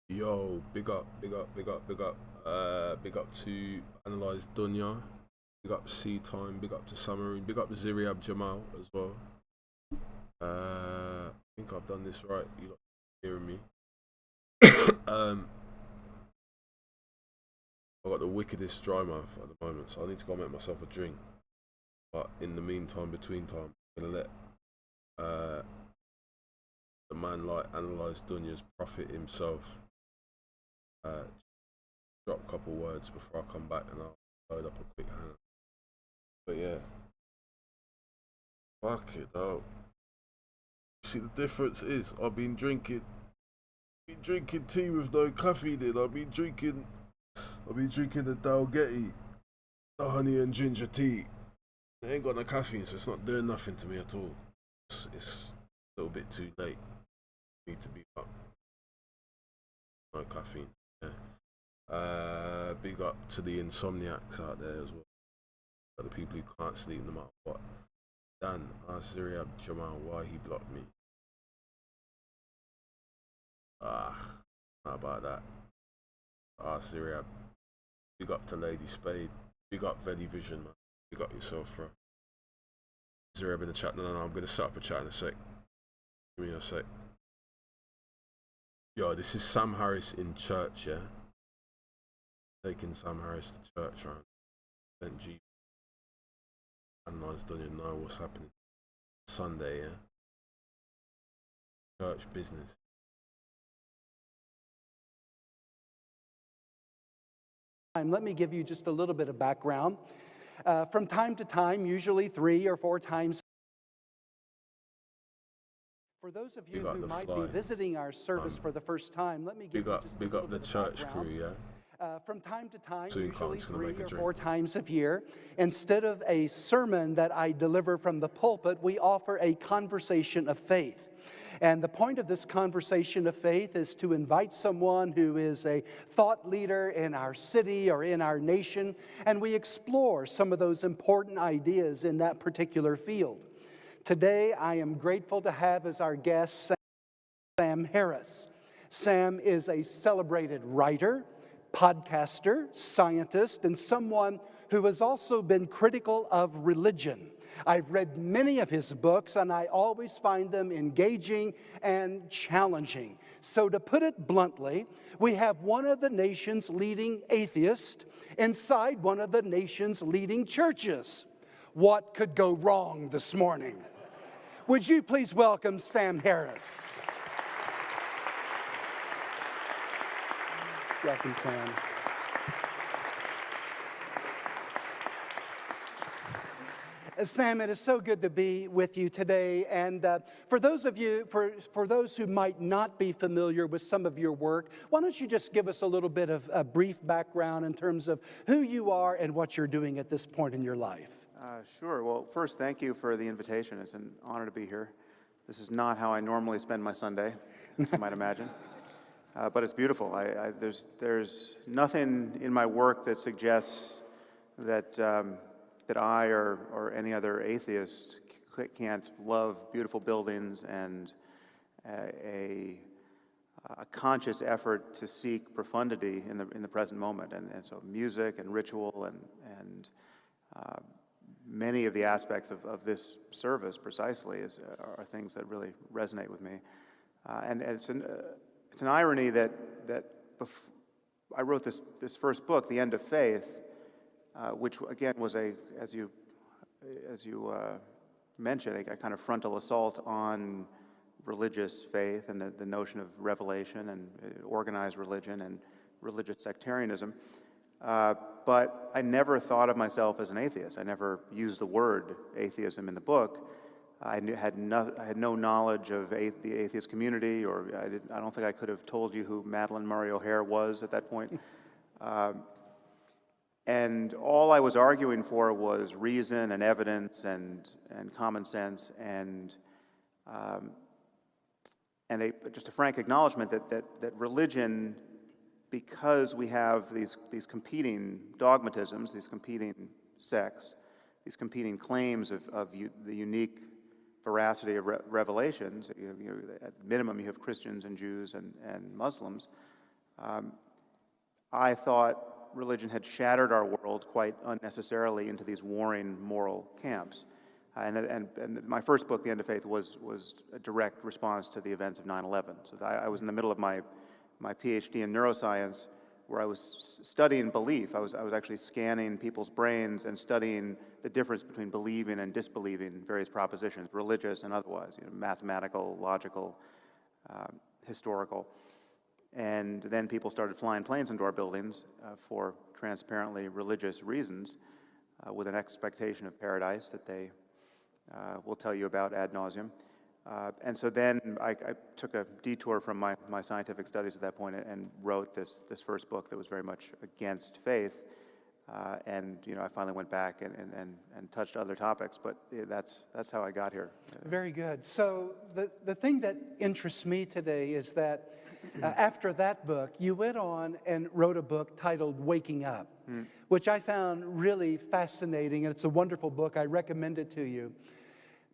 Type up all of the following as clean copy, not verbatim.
Yo, big up, big up, big up, big up. Big up to Analyze Dunya. Big up Sea Time. Big up to Summerine. Big up to Ziriab Jamal as well. I think I've done this right. You lot hearing me? I've got the wickedest dry mouth at the moment, so I need to go make myself a drink. But in the meantime, between time, I'm gonna let the man like Analyze Dunya's prophet himself drop a couple words before I come back, and I'll load up a quick hand. But yeah, fuck it though. See, the difference is I've been drinking tea with no caffeine in. I've been drinking the Dalgety, the honey and ginger tea. It ain't got no caffeine, so it's not doing nothing to me at all. It's a little bit too late for me to be up. No caffeine. Yeah. Big up to the insomniacs out there as well. For the people who can't sleep no matter what. Dan, ask Ziriab Jamal why he blocked me. How about that? Ask Ziriab. Big up to Lady Spade. Big up Vedi Vision, man. Big up yourself, bro. Ziriab in the chat. No, I'm gonna set up a chat in a sec. Give me a sec. Yo, this is Sam Harris in church, yeah? Taking Sam Harris to church, right? Then G. And I just don't even know what's happening. Sunday, yeah? Church business. Let me give you just a little bit of background. From time to time, usually 3 or 4 times. For those of you who might be visiting our service for the first time, let me give you just a little bit of background. Big up the church crew, yeah? From time to time, usually 3 or 4 times a year, instead of a sermon that I deliver from the pulpit, we offer a conversation of faith. And the point of this conversation of faith is to invite someone who is a thought leader in our city or in our nation, and we explore some of those important ideas in that particular field. Today, I am grateful to have as our guest Sam Harris. Sam is a celebrated writer, podcaster, scientist, and someone who has also been critical of religion. I've read many of his books, and I always find them engaging and challenging. So to put it bluntly, we have one of the nation's leading atheists inside one of the nation's leading churches. What could go wrong this morning? Would you please welcome Sam Harris? Welcome, Sam. Sam, it is so good to be with you today. And for those of you, for those who might not be familiar with some of your work, why don't you just give us a little bit of a brief background in terms of who you are and what you're doing at this point in your life? Sure. Well, first, thank you for the invitation. It's an honor to be here. This is not how I normally spend my Sunday, as you might imagine. But it's beautiful. There's nothing in my work that suggests that that I or any other atheist can't love beautiful buildings and a conscious effort to seek profundity in the present moment. And so music and ritual and many of the aspects of this service precisely are things that really resonate with me. And it's an irony that I wrote this first book, The End of Faith, which again was as you mentioned, a kind of frontal assault on religious faith and the notion of revelation and organized religion and religious sectarianism. But I never thought of myself as an atheist. I never used the word atheism in the book. I had no knowledge of the atheist community, or I don't think I could have told you who Madeleine Murray O'Hair was at that point. And all I was arguing for was reason and evidence and common sense and just a frank acknowledgement that religion, because we have these competing dogmatisms, these competing sects, these competing claims of the unique veracity of revelations. At minimum, you have Christians and Jews and Muslims. I thought religion had shattered our world quite unnecessarily into these warring moral camps. And my first book, The End of Faith, was a direct response to the events of 9/11. So I was in the middle of my PhD in neuroscience, where I was studying belief. I was actually scanning people's brains and studying the difference between believing and disbelieving various propositions, religious and otherwise, mathematical, logical, historical. And then people started flying planes into our buildings for transparently religious reasons, with an expectation of paradise that they will tell you about ad nauseum. And so then I took a detour from my scientific studies at that point and wrote this first book that was very much against faith. And I finally went back and touched other topics, but that's how I got here. Very good. So the thing that interests me today is that after that book, you went on and wrote a book titled Waking Up, which I found really fascinating, and it's a wonderful book. I recommend it to you.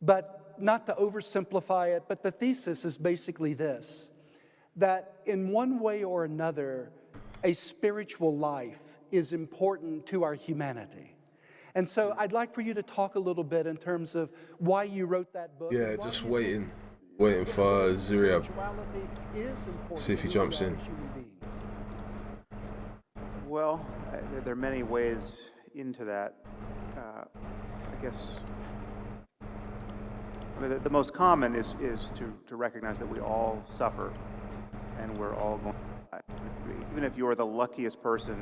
But not to oversimplify it, but the thesis is basically this, that in one way or another, a spiritual life is important to our humanity. And so I'd like for you to talk a little bit in terms of why you wrote that book. Yeah, just waiting for Zuri. See if he jumps in. Well, there are many ways into that. I guess the most common is to recognize that we all suffer and we're all going to die. Even if you're the luckiest person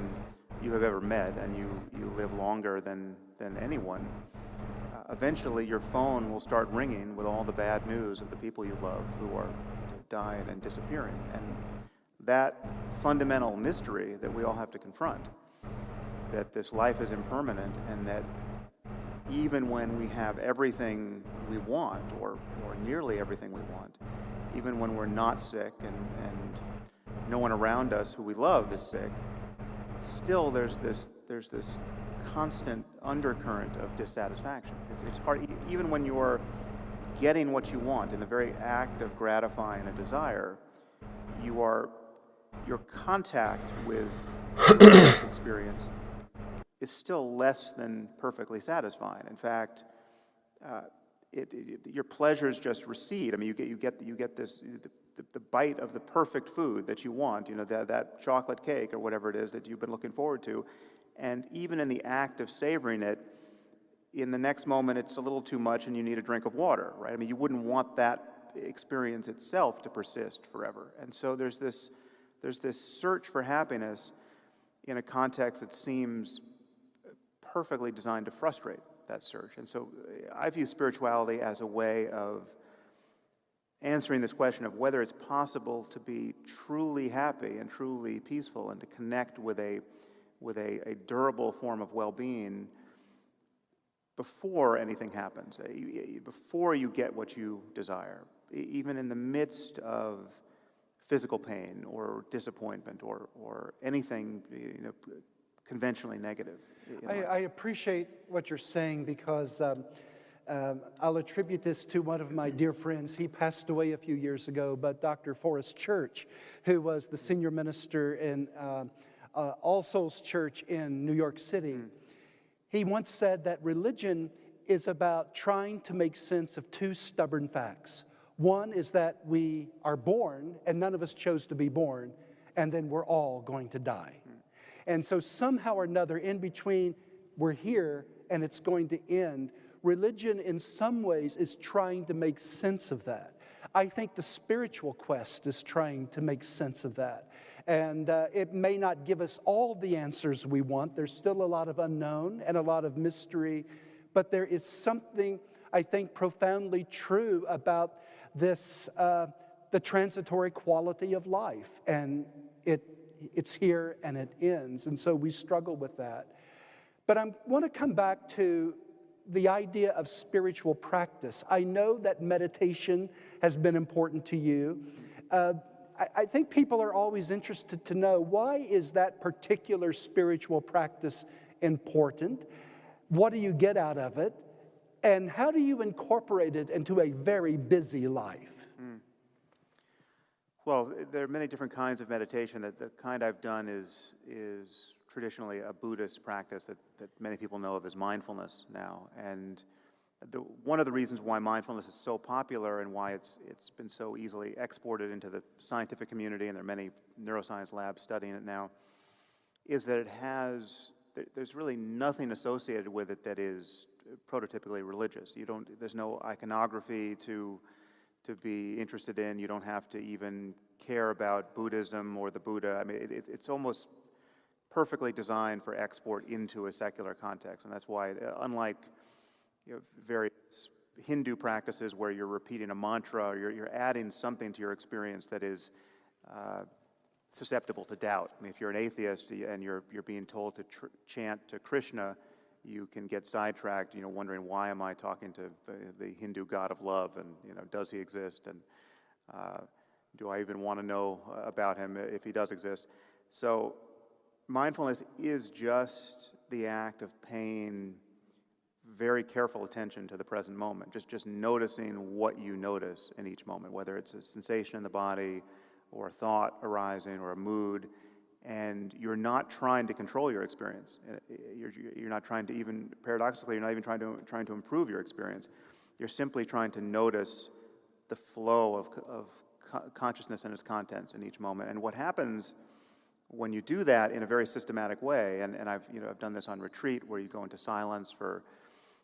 you have ever met and you live longer than anyone, eventually your phone will start ringing with all the bad news of the people you love who are dying and disappearing. And that fundamental mystery that we all have to confront, that this life is impermanent and that even when we have everything we want, or nearly everything we want, even when we're not sick and no one around us who we love is sick, still there's this constant undercurrent of dissatisfaction. It's hard, even when you're getting what you want, in the very act of gratifying a desire, your contact with experience is still less than perfectly satisfying. In fact, your pleasures just recede. I mean, you get this the bite of the perfect food that you want. That chocolate cake or whatever it is that you've been looking forward to, and even in the act of savoring it, in the next moment it's a little too much and you need a drink of water, right? I mean, you wouldn't want that experience itself to persist forever. And so there's this search for happiness in a context that seems perfectly designed to frustrate that search. And so I view spirituality as a way of answering this question of whether it's possible to be truly happy and truly peaceful and to connect with a durable form of well-being before anything happens, before you get what you desire, even in the midst of physical pain or disappointment or anything conventionally negative. I appreciate what you're saying because I'll attribute this to one of my dear friends. He passed away a few years ago, but Dr. Forrest Church, who was the senior minister in All Souls Church in New York City, he once said that religion is about trying to make sense of two stubborn facts. One is that we are born, and none of us chose to be born, and then we're all going to die. And so somehow or another, in between, we're here and it's going to end. Religion, in some ways, is trying to make sense of that. I think the spiritual quest is trying to make sense of that. And it may not give us all the answers we want. There's still a lot of unknown and a lot of mystery. But there is something, I think, profoundly true about this, the transitory quality of life. And it's here and it ends. And so we struggle with that. But I want to come back to the idea of spiritual practice. I know that meditation has been important to you. I think people are always interested to know, why is that particular spiritual practice important? What do you get out of it? And how do you incorporate it into a very busy life? Well, there are many different kinds of meditation. The kind I've done is traditionally a Buddhist practice that many people know of as mindfulness now. And one of the reasons why mindfulness is so popular and why it's been so easily exported into the scientific community, and there are many neuroscience labs studying it now, is that there's really nothing associated with it that is prototypically religious. There's no iconography to be interested in. You don't have to even care about Buddhism or the Buddha. I mean, it's almost perfectly designed for export into a secular context, and that's why, unlike various Hindu practices where you're repeating a mantra, or you're adding something to your experience that is susceptible to doubt. I mean, if you're an atheist and you're being told to chant to Krishna, you can get sidetracked, wondering, why am I talking to the Hindu god of love, and does he exist, and do I even want to know about him if he does exist? So mindfulness is just the act of paying very careful attention to the present moment, just noticing what you notice in each moment, whether it's a sensation in the body or a thought arising or a mood, and you're not trying to control your experience. You're not trying to even, paradoxically, you're not even trying to improve your experience. You're simply trying to notice the flow of consciousness and its contents in each moment. And what happens when you do that in a very systematic way, and I've done this on retreat, where you go into silence for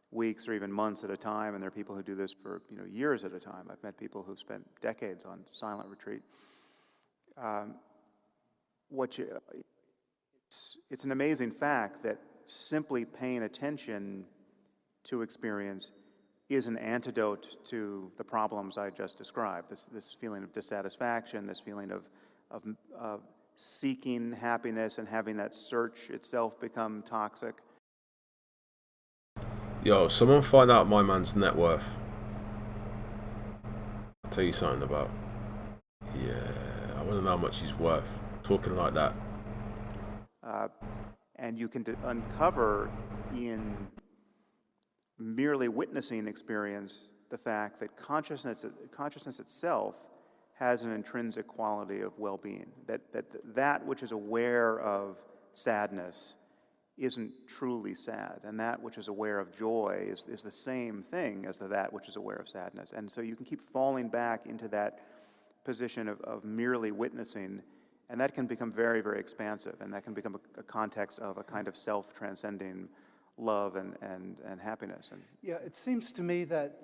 weeks or even months at a time, and there are people who do this for years at a time. I've met people who've spent decades on silent retreat. It's an amazing fact that simply paying attention to experience is an antidote to the problems I just described. This feeling of dissatisfaction, this feeling of seeking happiness and having that search itself become toxic. Yo, someone find out my man's net worth. I'll tell you something about. Yeah, I want to know how much he's worth. Talking like that. And you can uncover in merely witnessing experience the fact that consciousness itself has an intrinsic quality of well-being. That which is aware of sadness isn't truly sad, and that which is aware of joy is the same thing as that which is aware of sadness. And so you can keep falling back into that position of merely witnessing, and that can become very, very expansive, and that can become a context of a kind of self-transcending love and happiness. Yeah, it seems to me that,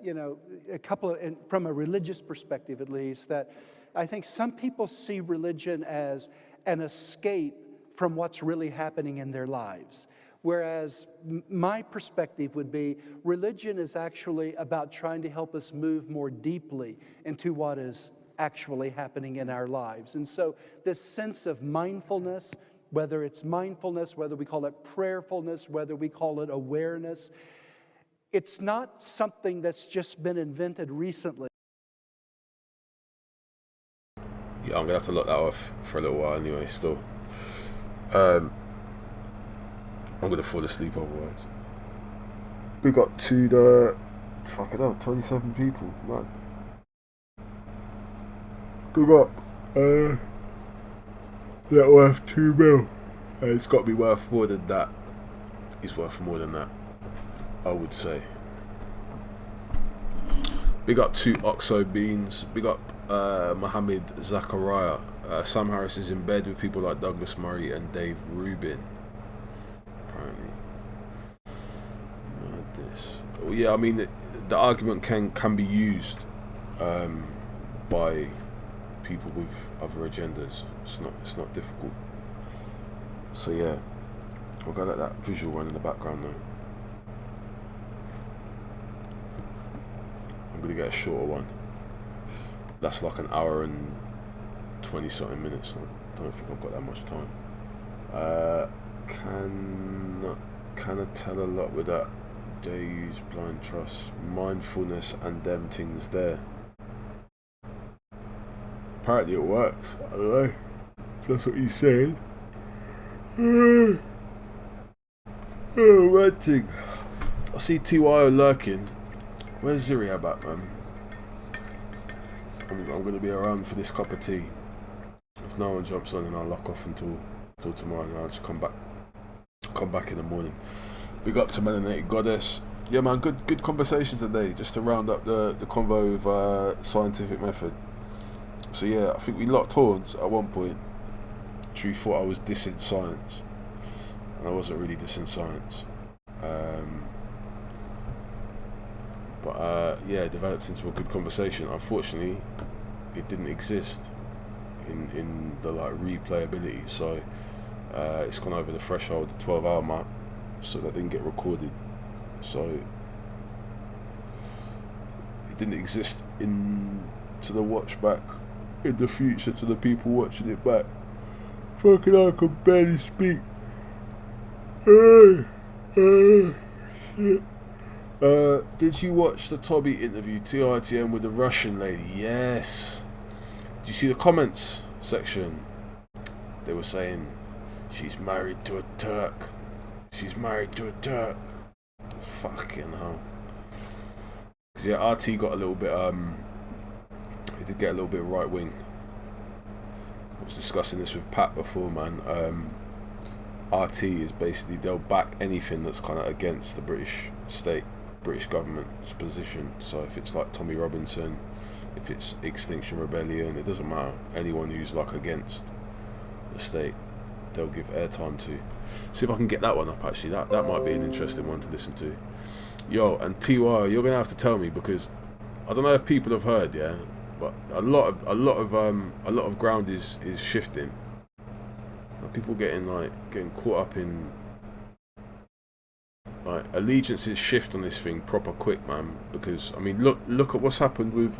from a religious perspective at least, that I think some people see religion as an escape from what's really happening in their lives. Whereas my perspective would be, religion is actually about trying to help us move more deeply into what is actually happening in our lives. And so this sense of mindfulness, whether it's mindfulness, whether we call it prayerfulness, whether we call it awareness, it's not something that's just been invented recently. Yeah, I'm going to have to lock that off for a little while anyway, still. I'm going to fall asleep otherwise. We got to the... Fuck it up, 27 people, man. We got... net worth 2 mil. It's got to be worth more than that. He's worth more than that, I would say. Big up 2 Oxo Beans. Big up Mohammed Zachariah. Sam Harris is in bed with people like Douglas Murray and Dave Rubin. Apparently. Madness. Well, yeah, I mean, the argument can be used by people with other agendas. It's not difficult. So yeah, we're gonna let that visual run in the background now. I'm gonna get a shorter one. That's like an hour and 20 something minutes. I don't think I've got that much time. Can I tell a lot with that? They use blind trust, mindfulness, and them things there. Apparently it works. I don't know if that's what he's saying. Oh, red thing. I see TYO lurking. Where's Ziri at, man? I'm going to be around for this cup of tea. If no one jumps on, then I'll lock off until tomorrow, and I'll just come back in the morning. Big up to Melanated Goddess. Yeah, man, good conversation today, just to round up the convo with scientific method. So yeah, I think we locked horns at one point. True thought I was dissing science, and I wasn't really dissing science. But yeah, it developed into a good conversation. Unfortunately, it didn't exist in the like replayability, so it's gone over the threshold, the 12-hour mark, so that didn't get recorded. So it didn't exist to the watch back in the future, to the people watching it back. Fucking I can barely speak. Shit. Did you watch the Tommy interview, TOITN, with the Russian lady? Yes. Did you see the comments section? They were saying, she's married to a Turk. She's married to a Turk. Fucking hell. Cause yeah, RT got a little bit, he did get a little bit right wing. I was discussing this with Pat before, man. RT is basically, they'll back anything that's kind of against the British state, British government's position. So if it's like Tommy Robinson, if it's Extinction Rebellion, it doesn't matter. Anyone who's like against the state, they'll give airtime to. See if I can get that one up, actually. That might be an interesting one to listen to. Yo, and TY, you're gonna have to tell me, because I don't know if people have heard, yeah, but a lot of ground is shifting. People getting caught up in like allegiances shift on this thing proper quick, man. Because I mean, look at what's happened with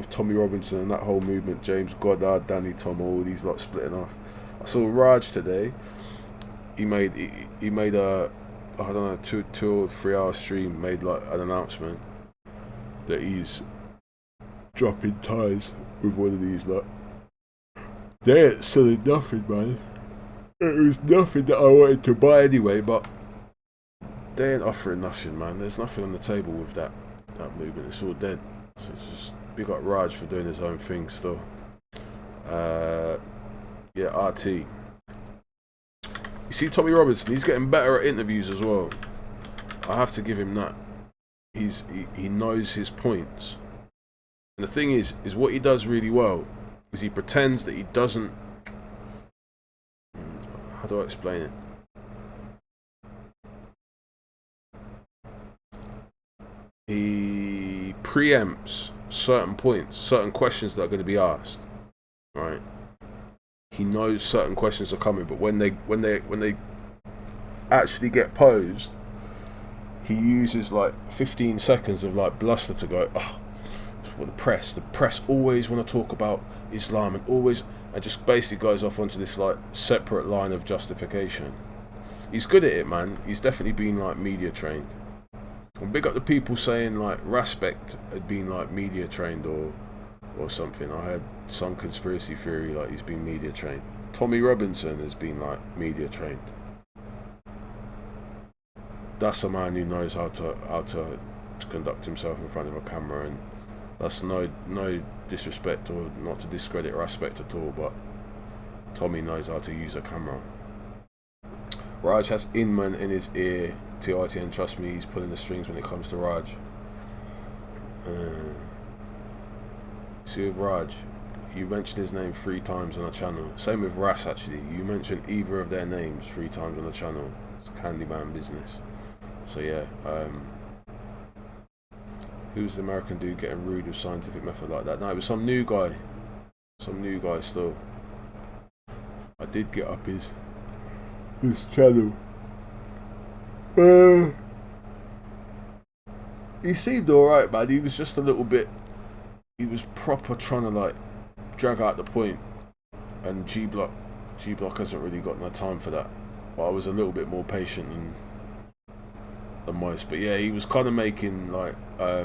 Tommy Robinson and that whole movement. James Goddard, Danny Tom, all these lot splitting off. I saw Raj today. He made a, I don't know, 2 or 3 hour stream. Made like an announcement that he's dropping ties with one of these lot. They ain't selling nothing, man. It was nothing that I wanted to buy anyway, but they ain't offering nothing, man. There's nothing on the table with that movement. It's all dead. So it's just big up Raj for doing his own thing still. Yeah, RT. You see Tommy Robinson, he's getting better at interviews as well. I have to give him that. He knows his points. And the thing is what he does really well is he pretends that he doesn't. How do I explain it? He preempts certain points, certain questions that are going to be asked, right? He knows certain questions are coming, but when they actually get posed, he uses like 15 seconds of like bluster to go, oh, it's for the press always want to talk about Islam and just basically goes off onto this like separate line of justification. He's good at it, man. He's definitely been like media trained. And big up the people saying like Respect had been like media trained or something. I heard some conspiracy theory like he's been media trained. Tommy Robinson has been like media trained. That's a man who knows how to conduct himself in front of a camera, and that's no disrespect or not to discredit Respect at all, but Tommy knows how to use a camera. Raj has Inman in his ear. TOITN, trust me, he's pulling the strings when it comes to Raj. See with Raj, you mentioned his name 3 times on the channel. Same with Ras, actually. You mentioned either of their names 3 times on the channel. It's Candyman business. So yeah, who's the American dude getting rude with scientific method like that? No, it was some new guy still. I did get up his channel. He seemed alright, man. He was just a little bit, he was proper trying to like drag out the point, and G Block hasn't really got no time for that. But I was a little bit more patient than most. But yeah, he was kind of making like I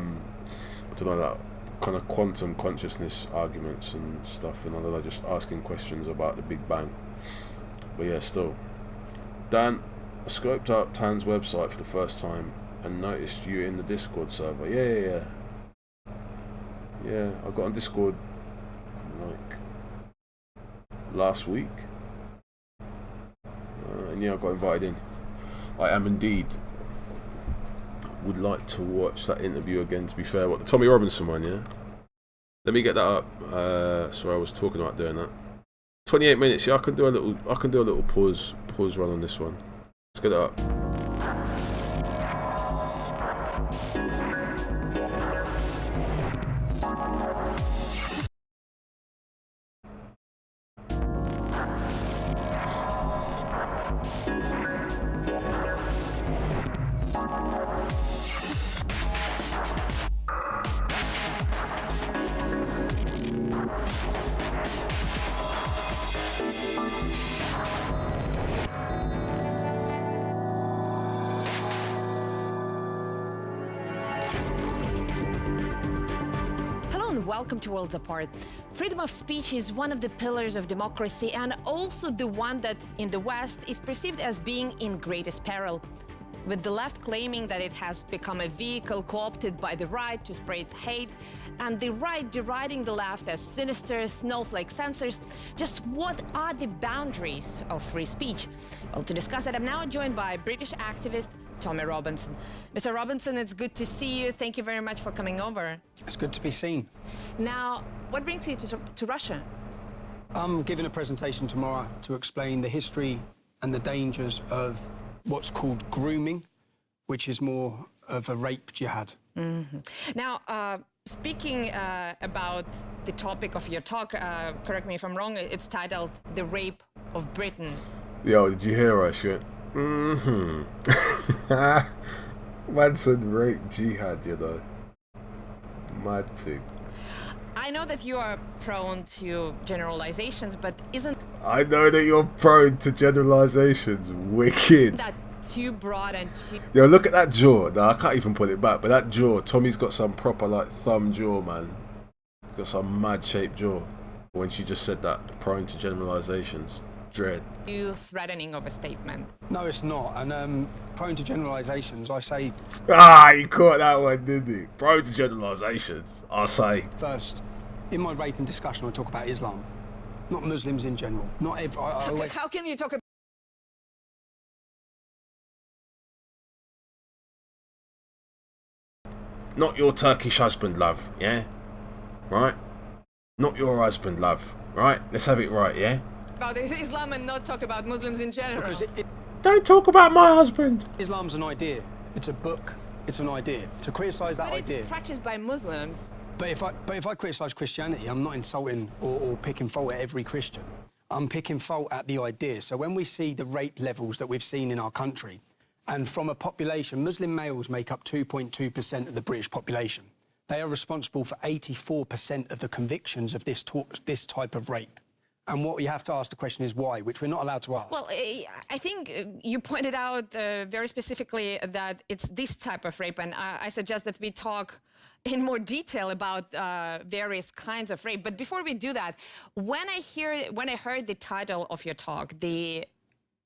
don't know, that kind of quantum consciousness arguments and stuff, and I don't know, just asking questions about the Big Bang. But yeah, still, Dan, I scoped out Tan's website for the first time and noticed you in the Discord server. Yeah, I got on Discord like last week. And yeah, I got invited in. I am indeed. Would like to watch that interview again, to be fair. What, the Tommy Robinson one, yeah? Let me get that up. Sorry, I was talking about doing that. 28 minutes, yeah, I can do a little pause run on this one. Let's get it up. Welcome to Worlds Apart. Freedom of speech is one of the pillars of democracy and also the one that in the West is perceived as being in greatest peril. With the left claiming that it has become a vehicle co-opted by the right to spread hate, and the right deriding the left as sinister, snowflake censors, just what are the boundaries of free speech? Well, to discuss that, I'm now joined by British activist Tommy Robinson. Mr. Robinson, it's good to see you. Thank you very much for coming over. It's good to be seen. Now, what brings you to Russia? I'm giving a presentation tomorrow to explain the history and the dangers of what's called grooming, which is more of a rape jihad. Mm-hmm. Now, speaking about the topic of your talk, correct me if I'm wrong, it's titled The Rape of Britain. Yo, did you hear that shit? Mm-hmm. Man said rape jihad, you know. Mad thing. I know that you are prone to generalizations, but isn't... I know that you're prone to generalizations. Wicked. That too broad and too... Yo, look at that jaw. No, I can't even put it back, but that jaw, Tommy's got some proper, like, thumb jaw, man. Got some mad-shaped jaw. When she just said that, prone to generalizations. Dread. Too threatening of a statement. No, it's not. And prone to generalizations, I say... Ah, you caught that one, didn't you? Prone to generalizations, I say. First, in my raping discussion, I talk about Islam, not Muslims in general. Not every... How can you talk about... Not your Turkish husband, love, yeah? Right? Not your husband, love, right? Let's have it right, yeah? About Islam and not talk about Muslims in general. Because don't talk about my husband. Islam's an idea. It's a book. It's an idea. To criticise that idea... But it's practiced by Muslims. But if I criticise Christianity, I'm not insulting or picking fault at every Christian. I'm picking fault at the idea. So when we see the rape levels that we've seen in our country, and from a population, Muslim males make up 2.2% of the British population. They are responsible for 84% of the convictions of this type of rape. And what you have to ask the question is why, which we're not allowed to ask. Well, I think you pointed out very specifically that it's this type of rape, and I suggest that we talk in more detail about various kinds of rape. But before we do that, when I heard the title of your talk, The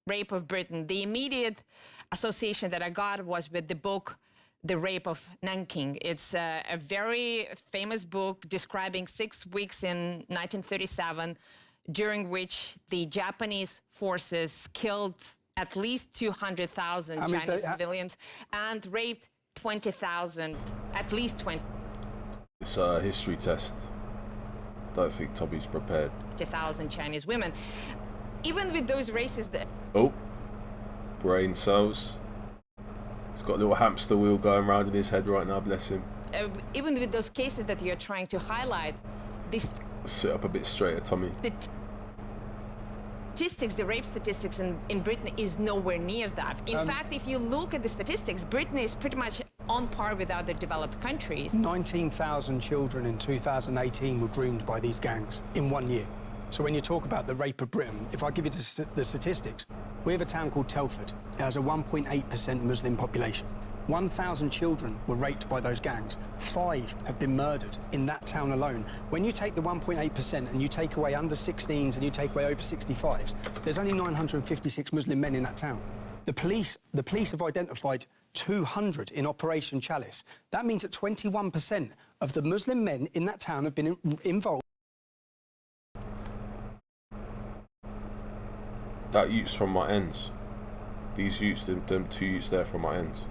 Rape of Britain, the immediate association that I got was with the book The Rape of Nanking. It's a very famous book describing 6 weeks in 1937, during which the Japanese forces killed at least 200,000 Chinese civilians and raped 20,000, at least 20. It's a history test. Don't think Tommy's prepared. 20,000 Chinese women. Even with those races that... Oh, brain cells. He's got a little hamster wheel going around in his head right now, bless him. Even with those cases that you're trying to highlight, this... Sit up a bit straighter, Tommy. The rape statistics in Britain is nowhere near that. In fact, if you look at the statistics, Britain is pretty much on par with other developed countries. 19,000 children in 2018 were groomed by these gangs in 1 year. So when you talk about the rape of Britain, if I give you the statistics, we have a town called Telford. It has a 1.8% Muslim population. 1,000 children were raped by those gangs. 5 have been murdered in that town alone. When you take the 1.8% and you take away under 16s and you take away over 65s, there's only 956 Muslim men in that town. The police have identified 200 in Operation Chalice. That means that 21% of the Muslim men in that town have been involved. That youth's from my ends. These youths, them two youths there from my ends.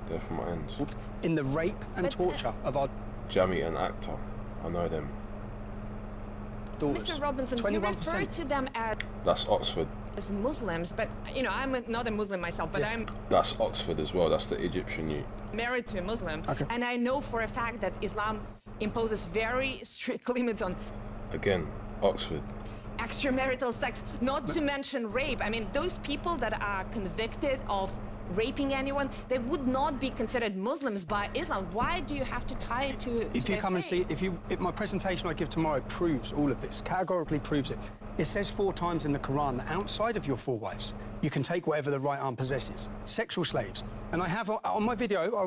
They're from my ends. In the rape and torture of our... Jamie and Akhtar, I know them. Daughters. Mr. Robinson, 21%. you refer to them That's Oxford. as Muslims, but, you know, I'm not a Muslim myself, but Yes. I'm That's Oxford as well, that's the Egyptian youth. married to a Muslim, Okay. and I know for a fact that Islam imposes very strict limits on Again, Oxford. extramarital sex, not to mention rape. I mean, those people that are convicted of raping anyone, they would not be considered Muslims by Islam. Why do you have to tie it to If you their come and see, faith? if my presentation I give tomorrow proves all of this, categorically proves it. It says 4 times in the Quran that outside of your 4 wives, you can take whatever the right arm possesses. Sexual slaves. And I have, on my video, I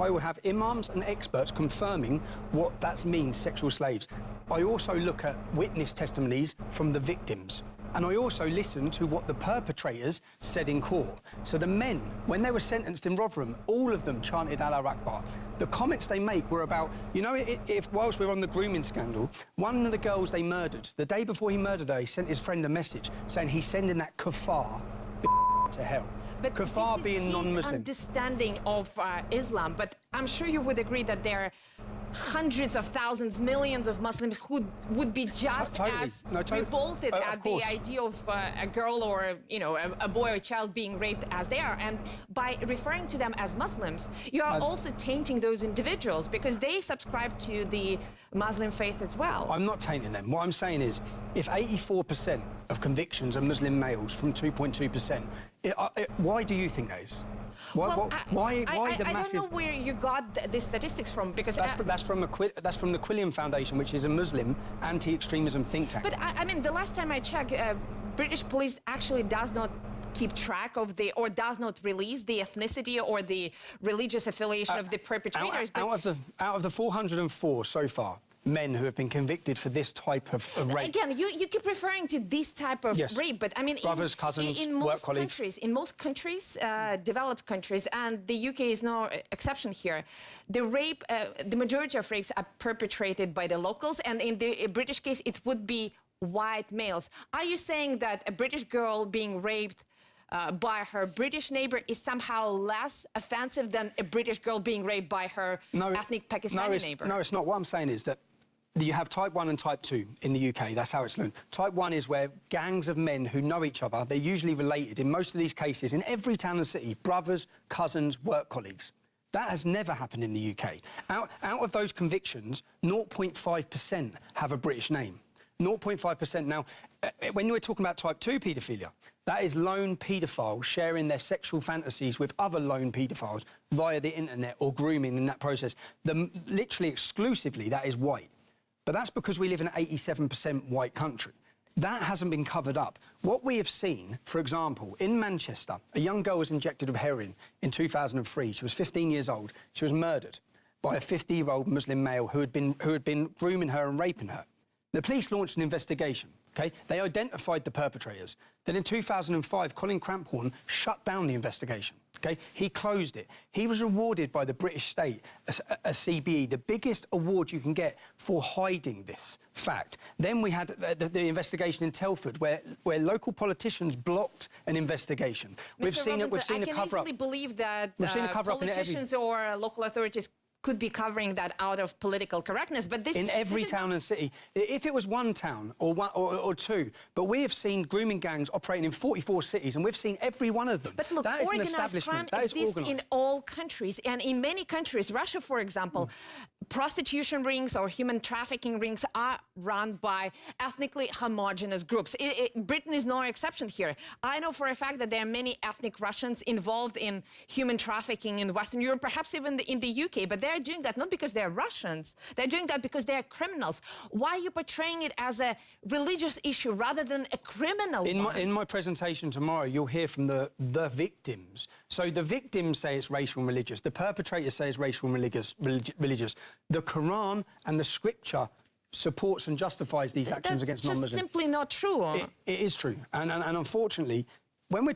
will have imams and experts confirming what that means, sexual slaves. I also look at witness testimonies from the victims. And I also listen to what the perpetrators said in court. So the men, when they were sentenced in Rotherham, all of them chanted Allah Akbar. The comments they make were about, you know, if whilst we're on the grooming scandal, one of the girls they murdered, the day before he murdered her, he sent his friend a message saying he's sending that kuffar to hell. But Kuffar this is being his non-Muslim. understanding of Islam, but I'm sure you would agree that there are hundreds of thousands, millions of Muslims who would be just Totally. as No, revolted of at course. the idea of a girl or, you know, a boy or child being raped as they are. And by referring to them as Muslims, you are also tainting those individuals because they subscribe to the Muslim faith as well. I'm not tainting them. What I'm saying is, if 84% of convictions are Muslim males from 2.2%, why do you think that is? Why the I massive... don't know where you got these statistics from because That's from the Quilliam Foundation, which is a Muslim anti-extremism think tank. But I mean, the last time I checked, British police actually does not keep track of or does not release the ethnicity or the religious affiliation of the perpetrators. Out of the 404 so far, men who have been convicted for this type of rape. Again, you keep referring to this type of Yes. rape, but I mean, Brothers, cousins, in work most colleagues. countries, developed countries, and the UK is no exception here, the majority of rapes are perpetrated by the locals, and in the British case, it would be white males. Are you saying that a British girl being raped by her British neighbor is somehow less offensive than a British girl being raped by her ethnic Pakistani neighbor? No, it's not. What I'm saying is that you have type 1 and type 2 in the UK. That's how it's learned. Type 1 is where gangs of men who know each other, they're usually related. In most of these cases, in every town and city, brothers, cousins, work colleagues. That has never happened in the UK. Out of those convictions, 0.5% have a British name. 0.5%. Now, when we're talking about type 2 paedophilia, that is lone paedophiles sharing their sexual fantasies with other lone paedophiles via the internet or grooming in that process. Literally exclusively, that is white. But that's because we live in an 87% white country. That hasn't been covered up. What we have seen, for example, in Manchester, a young girl was injected with heroin in 2003. She was 15 years old. She was murdered by a 50-year-old Muslim male who had been grooming her and raping her. The police launched an investigation, OK? They identified the perpetrators. Then in 2005, Colin Cramphorn shut down the investigation, OK? He closed it. He was rewarded by the British state, a CBE, the biggest award you can get for hiding this fact. Then we had the investigation in Telford, where local politicians blocked an investigation. We've seen a cover-up. I can easily believe that politicians or local authorities could be covering that out of political correctness, but this... In every town and city. If it was one town or two, but we have seen grooming gangs operating in 44 cities, and we've seen every one of them. But look, that is an organized establishment. crime That is exists organised. in all countries, and in many countries, Russia, for example, prostitution rings or human trafficking rings are run by ethnically homogenous groups. Britain is no exception here. I know for a fact that there are many ethnic Russians involved in human trafficking in Western Europe, perhaps even in the UK, but they're doing that not because they're Russians. They're doing that because they're criminals. Why are you portraying it as a religious issue rather than a criminal one? In my presentation tomorrow, you'll hear from the victims. So the victims say it's racial and religious. The perpetrators say it's racial and religious. The Quran and the Scripture supports and justifies these actions against non-Muslims. That's just simply not true. It is true. And unfortunately, when we're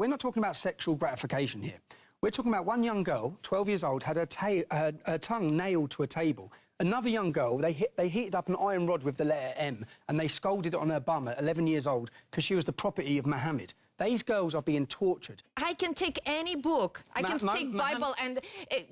not talking about sexual gratification here. We're talking about one young girl, 12 years old, had her tongue nailed to a table Another young girl, they heated up an iron rod with the letter M and they scalded it on her bum at 11 years old because she was the property of Muhammad. These girls are being tortured. I can take any book. I can take Bible and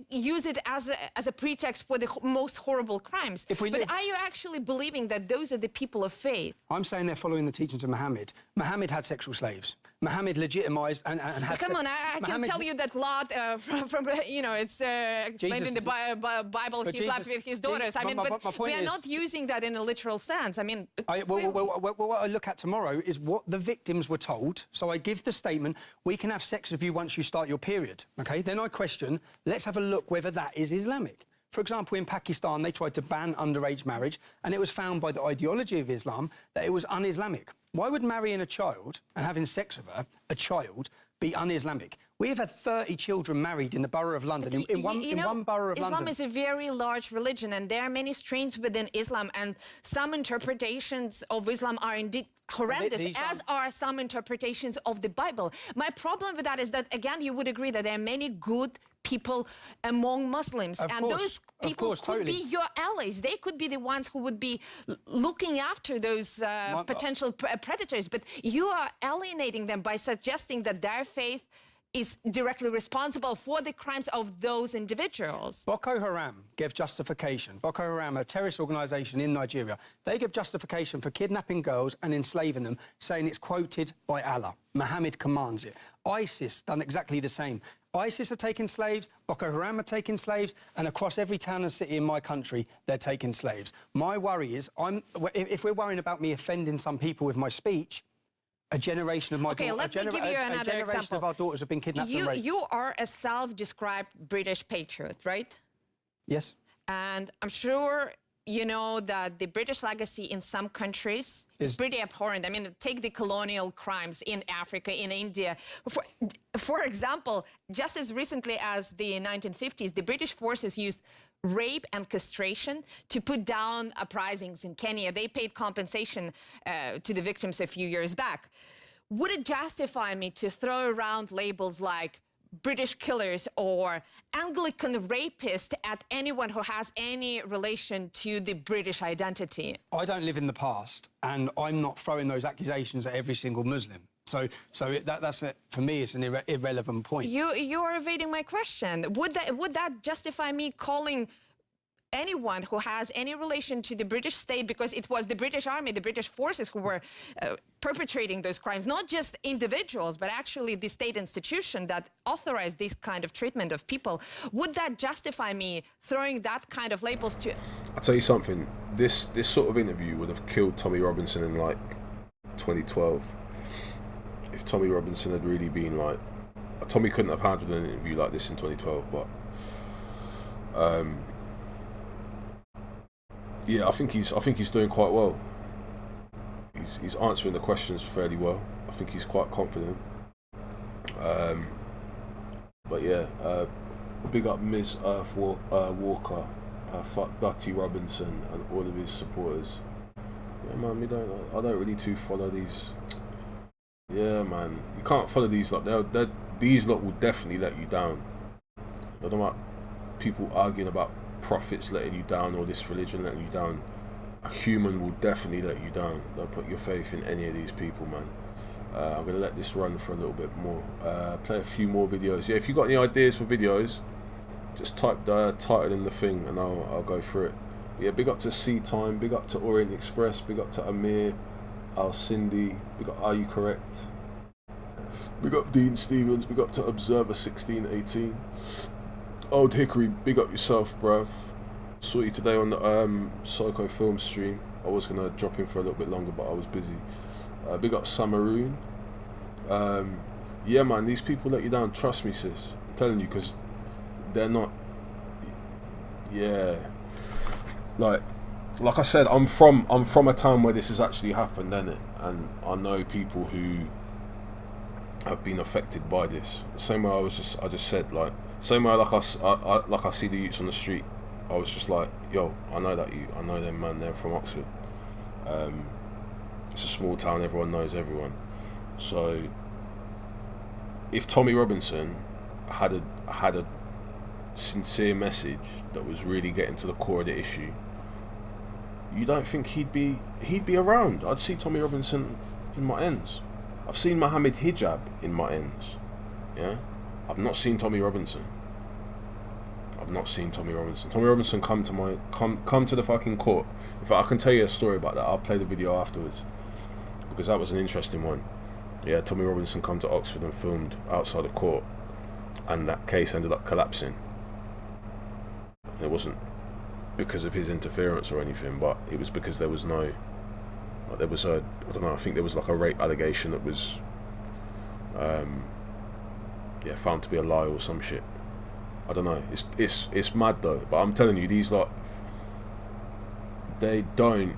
use it as a pretext for the most horrible crimes. But are you actually believing that those are the people of faith? I'm saying they're following the teachings of Muhammad. Muhammad had sexual slaves. Muhammad legitimized and had... Come on, I can tell you that lot from you know, it's explained in the Bible, he slept with his daughters. I mean, but we are not using that in a literal sense. I mean... what I look at tomorrow is what the victims were told. So I give the statement, we can have sex with you once you start your period, OK? Then I question, let's have a look whether that is Islamic. For example, in Pakistan, they tried to ban underage marriage, and it was found by the ideology of Islam that it was un-Islamic. Why would marrying a child and having sex with her, a child, be un-Islamic? We have had 30 children married in the borough of London, in one borough of London. Islam is a very large religion, and there are many strains within Islam, and some interpretations of Islam are indeed horrendous, as are some interpretations of the Bible. My problem with that is that, again, you would agree that there are many good people among Muslims, those people could be your allies. They could be the ones who would be looking after those potential predators, but you are alienating them by suggesting that their faith is directly responsible for the crimes of those individuals. Boko Haram gave justification. Boko Haram, a terrorist organisation in Nigeria, they give justification for kidnapping girls and enslaving them, saying it's quoted by Allah. Muhammad commands it. ISIS done exactly the same. ISIS are taking slaves, Boko Haram are taking slaves, and across every town and city in my country, they're taking slaves. My worry is, if we're worrying about me offending some people with my speech, a generation of my daughters, a generation of our daughters have been kidnapped and raped. You are a self-described British patriot, right? Yes. And I'm sure you know that the British legacy in some countries is pretty abhorrent. I mean, take the colonial crimes in Africa, in India. For example, just as recently as the 1950s, the British forces used rape and castration to put down uprisings in Kenya. They paid compensation to the victims a few years back. Would it justify me to throw around labels like British killers or Anglican rapist at anyone who has any relation to the British identity? I don't live in the past, and I'm not throwing those accusations at every single Muslim. So that's for me, it's an irrelevant point. You're evading my question. Would that justify me calling anyone who has any relation to the British state, because it was the British Army, the British forces who were perpetrating those crimes, not just individuals, but actually the state institution that authorized this kind of treatment of people? Would that justify me throwing that kind of labels to... I'll tell you something, this sort of interview would have killed Tommy Robinson in like 2012. If Tommy Robinson had really been like... Tommy couldn't have handled an interview like this in 2012, but... yeah, I think he's doing quite well. He's answering the questions fairly well. I think he's quite confident. But yeah, big up Ms. Earth Walker, fuck Dutty Robinson and all of his supporters. Yeah, man, I don't really too follow these. Yeah, man, you can't follow these lot. These lot will definitely let you down. I don't know about people arguing about prophets letting you down or this religion letting you down. A human will definitely let you down. Don't put your faith in any of these people, man. I'm going to let this run for a little bit more. Play a few more videos. Yeah, if you got any ideas for videos, just type the title in the thing and I'll go through it. But yeah, big up to Sea Time, big up to Orient Express, big up to Amir, Al Cindy, big up Are You Correct? Big up Dean Stevens, big up to Observer 1618. Old Hickory, big up yourself, bruv. Saw you today on the Psycho film stream. I was going to drop in for a little bit longer, but I was busy. Big up Samaroon. Yeah, man, these people let you down. Trust me, sis. I'm telling you, because they're not... Yeah. Like I said, I'm from a town where this has actually happened, innit? And I know people who have been affected by this. Same way I just said, like, same way like I see the youths on the street. I was just like, yo, I know that you, I know them, man. They're from Oxford. It's a small town. Everyone knows everyone. So if Tommy Robinson had a sincere message that was really getting to the core of the issue, you don't think he'd be around. I'd see Tommy Robinson in my ends. I've seen Mohammed Hijab in my ends. Yeah, I've not seen Tommy Robinson. Tommy Robinson come to the fucking court. In fact, I can tell you a story about that. I'll play the video afterwards because that was an interesting one. Yeah, Tommy Robinson come to Oxford and filmed outside the court, and that case ended up collapsing. And it wasn't because of his interference or anything, but it was because there was no, like, there was a, I don't know, I think there was like a rape allegation that was yeah, found to be a lie or some shit. I don't know. It's mad though. But I'm telling you, these lot, they don't.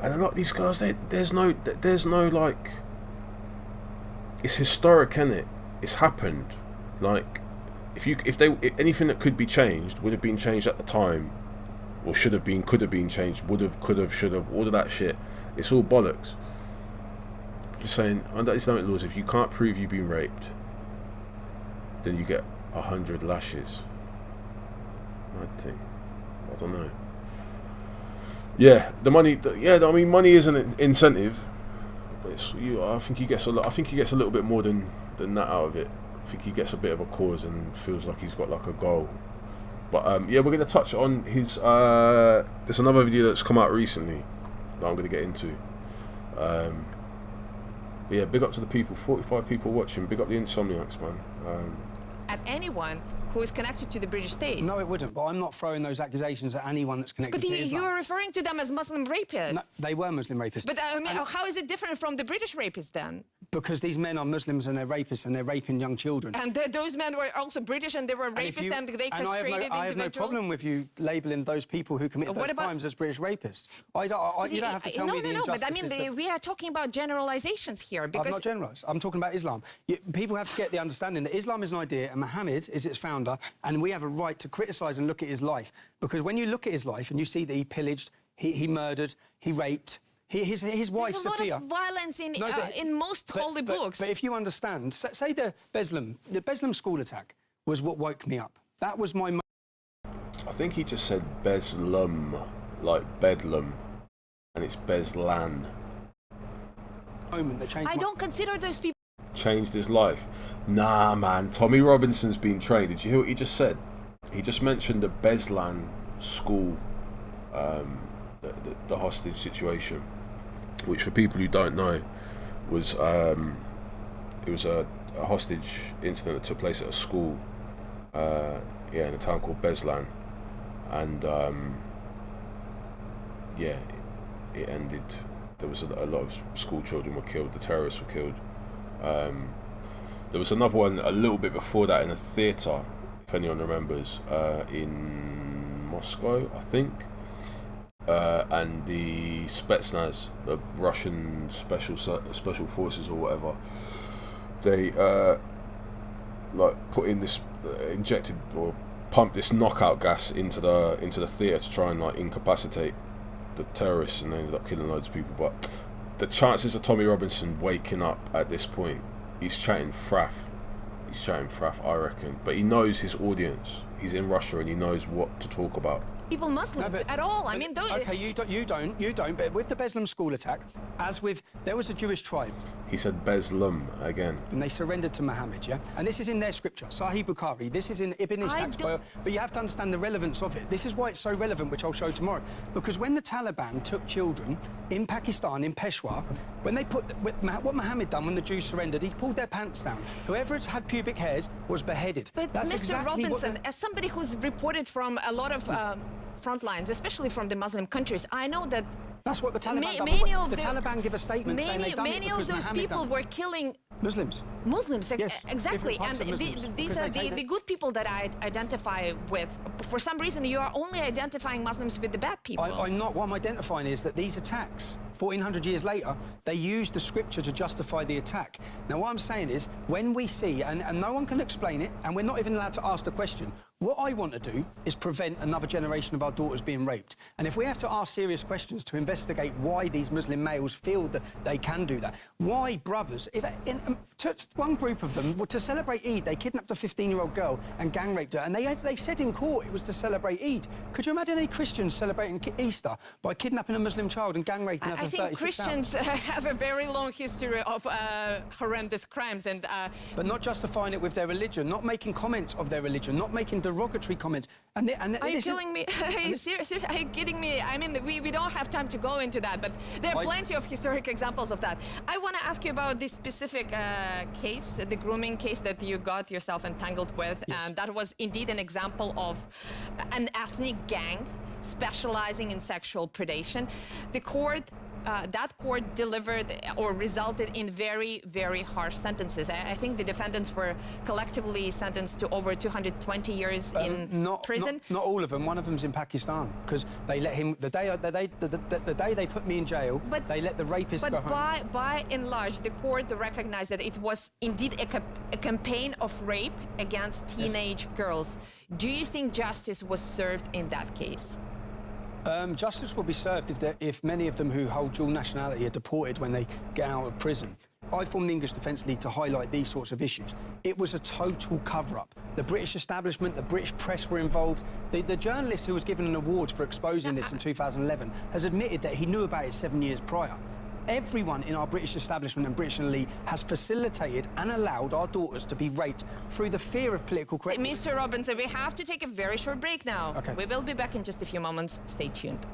And a lot of these guys, there's no like. It's historic, innit? It's happened. Like, if anything that could be changed would have been changed at the time, or should have been, could have been changed, would have, could have, should have, all of that shit. It's all bollocks. Just saying, under Islamic laws, if you can't prove you've been raped, then you get 100 lashes. Mad thing. I don't know. Yeah, the money. I mean, money is an incentive. But I think he gets a lot. I think he gets a little bit more than that out of it. I think he gets a bit of a cause and feels like he's got like a goal. But yeah, we're gonna touch on his. There's another video that's come out recently that I'm gonna get into. But yeah, big up to the people. 45 people watching. Big up the Insomniacs, man. At anyone who is connected to the British state. No, it wouldn't. But I'm not throwing those accusations at anyone that's connected to Islam. But you're referring to them as Muslim rapists. No, they were Muslim rapists. But I mean, how is it different from the British rapists then? Because these men are Muslims and they're rapists and they're raping young children. And those men were also British and they were rapists and they castrated individuals. I have no problem with you labelling those people who commit those crimes as British rapists. You don't have to tell me the injustices. No, but I mean, we are talking about generalizations here. Because I'm not generalised. I'm talking about Islam. People have to get the understanding that Islam is an idea and Muhammad is its founder, and we have a right to criticise and look at his life. Because when you look at his life and you see that he pillaged, he murdered, he raped, his wife, Sophia... There's a lot of violence in most holy books. But if you understand, say the Beslam school attack was what woke me up. That was my... I think he just said Beslam, like Bedlam, and it's Beslan. Moment that changed. I don't consider those people... Changed his life. Nah, man. Tommy Robinson's been trained. Did you hear what he just said? He just mentioned the Beslan school, the hostage situation, which for people who don't know was it was a hostage incident that took place at a school, yeah, in a town called Beslan, and yeah, it ended. There was a lot of school children were killed. The terrorists were killed. There was another one a little bit before that in a theatre, if anyone remembers, in Moscow, I think. And the Spetsnaz, the Russian special forces or whatever, they like put in this injected or pumped this knockout gas into the theatre to try and like incapacitate the terrorists, and they ended up killing loads of people. But the chances of Tommy Robinson waking up at this point, he's chatting faff. He's chatting faff, I reckon. But he knows his audience. He's in Russia and he knows what to talk about. People Muslims at all. I mean, okay, you don't. But with the Beslam school attack, there was a Jewish tribe. He said Beslam again. And they surrendered to Muhammad, yeah? And this is in their scripture, Sahih Bukhari. This is in Ibn Ishaq's bio. But you have to understand the relevance of it. This is why it's so relevant, which I'll show tomorrow. Because when the Taliban took children in Pakistan, in Peshawar, when they what Muhammad done when the Jews surrendered, he pulled their pants down. Whoever had pubic hairs was beheaded. But that's Mr. exactly Robinson, as somebody who's reported from a lot of front lines, especially from the Muslim countries, I know that that's what the Taliban done. The Taliban give a statement saying they done it because many of those people were killing Muslims. Yes, exactly. And these are the good people that I identify with. For some reason, you are only identifying Muslims with the bad people. I'm not. What I'm identifying is that these attacks, 1400 years later, they used the scripture to justify the attack. Now, what I'm saying is, when we see, and no one can explain it, and we're not even allowed to ask the question, What I want to do is prevent another generation of our daughters being raped. And if we have to ask serious questions to investigate why these Muslim males feel that they can do that, why brothers, one group of them, to celebrate Eid, they kidnapped a 15-year-old girl and gang raped her, and they said in court it was to celebrate Eid. Could you imagine any Christians celebrating Easter by kidnapping a Muslim child and gang raping her for 36 hours? I think Christians have a very long history of horrendous crimes, and but not justifying it with their religion, not making comments of their religion, not making derogatory comments. Are you killing me? Are you kidding me? I mean, we don't have time to go into that, but there are plenty of historic examples of that. I want to ask you about this specific case, the grooming case that you got yourself entangled with, yes. and that was indeed an example of an ethnic gang specializing in sexual predation. The court, that court delivered or resulted in very, very harsh sentences. I think the defendants were collectively sentenced to over 220 years in prison. Not all of them. One of them's in Pakistan because they let him the day they put me in jail. But they let the rapist go home. By and large, the court recognized that it was indeed a campaign of rape against teenage girls. Do you think justice was served in that case? Justice will be served if many of them who hold dual nationality are deported when they get out of prison. I formed the English Defence League to highlight these sorts of issues. It was a total cover-up. The British establishment, the British press were involved. The journalist who was given an award for exposing this in 2011 has admitted that he knew about it 7 years prior. Everyone in our British establishment and British elite has facilitated and allowed our daughters to be raped through the fear of political correctness. Mr. Robinson, we have to take a very short break now. Okay. We will be back in just a few moments. Stay tuned.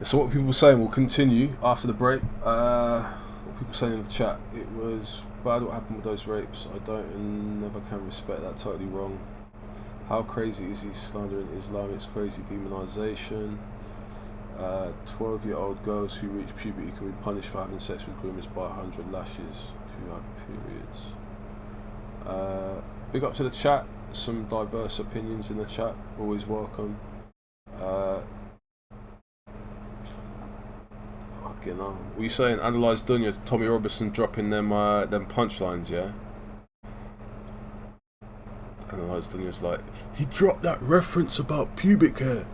So what people were saying will continue after the break. What people saying in the chat, it was bad what happened with those rapes. I don't and never can respect that, totally wrong. How crazy is he slandering Islam? It's crazy demonisation. 12-year-old girls who reach puberty can be punished for having sex with groomers by 100 lashes who have periods. Big up to the chat. Some diverse opinions in the chat. Always welcome. Fucking hell. What are you saying? Analyse Dunya, Tommy Robinson dropping them punchlines, yeah? Analyse Dunya's like, he dropped that reference about pubic hair.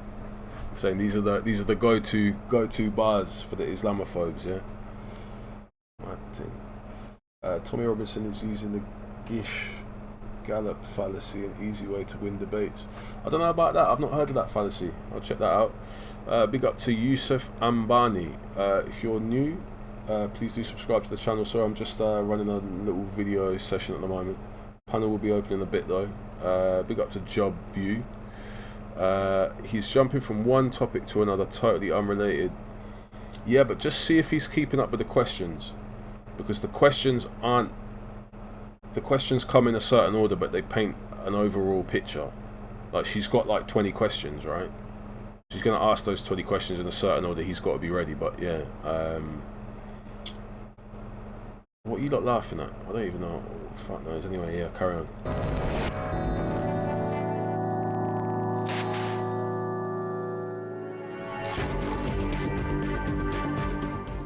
Saying these are the go-to bars for the Islamophobes, yeah? Mad thing. Tommy Robinson is using the Gish Gallop fallacy, an easy way to win debates. I don't know about that. I've not heard of that fallacy. I'll check that out. Big up to Yusuf Ambani. If you're new, please do subscribe to the channel. So I'm just running a little video session at the moment. Panel will be open in a bit though. Big up to Job View. He's jumping from one topic to another, totally unrelated. Yeah, but just see if he's keeping up with the questions, because the questions come in a certain order, but they paint an overall picture. Like, she's got like 20 questions, right? She's going to ask those 20 questions in a certain order. He's got to be ready. But yeah, what are you lot laughing at? I don't even know. Fuck knows. Anyway, yeah, carry on.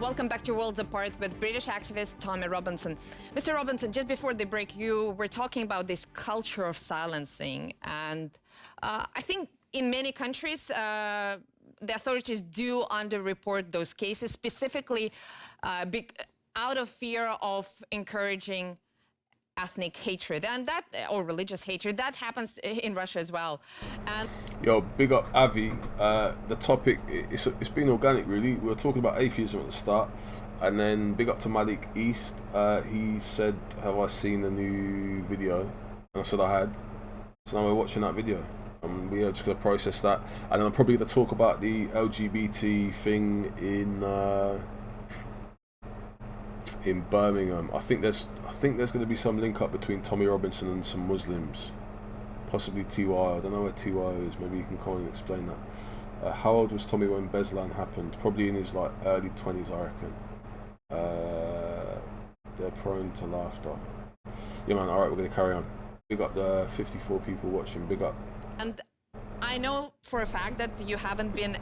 Welcome back to Worlds Apart with British activist Tommy Robinson. Mr. Robinson, just before the break, you were talking about this culture of silencing. And I think in many countries, the authorities do underreport those cases, specifically out of fear of encouraging ethnic hatred and that, or religious hatred. That happens in Russia as well. And yo, big up Avi. The topic, it's been organic really. We were talking about atheism at the start, and then big up to Malik East. He said, have I seen the new video? And I said I had. So now we're watching that video. We are just going to process that, and then I'm probably going to talk about the LGBT thing in Birmingham. I think there's going to be some link up between Tommy Robinson and some Muslims, possibly TY. I don't know where TY is. Maybe you can come and explain that. How old was Tommy when Beslan happened? Probably in his like early 20s, I reckon. They're prone to laughter. Yeah, man. All right, we're going to carry on. Big up the 54 people watching. Big up. And I know for a fact that you haven't been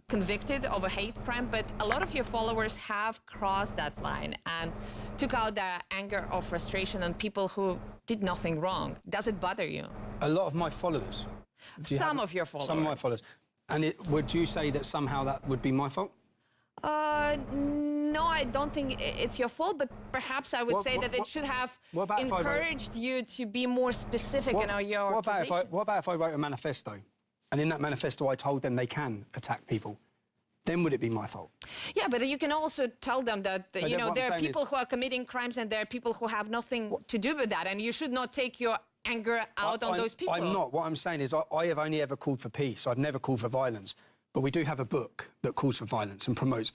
convicted of a hate crime, but a lot of your followers have crossed that line and took out their anger or frustration on people who did nothing wrong. Does it bother you? A lot of my followers. Some of your followers. Some of my followers. And would you say that somehow that would be my fault? No, I don't think it's your fault, but perhaps I would say that it should have encouraged you to be more specific in your accusations. What about if I wrote a manifesto, and in that manifesto I told them they can attack people? Then would it be my fault? Yeah, but you can also tell them that, you know, there are people who are committing crimes and there are people who have nothing to do with that, and you should not take your anger out on those people. I'm not. What I'm saying is I have only ever called for peace. I've never called for violence. But we do have a book that calls for violence and promotes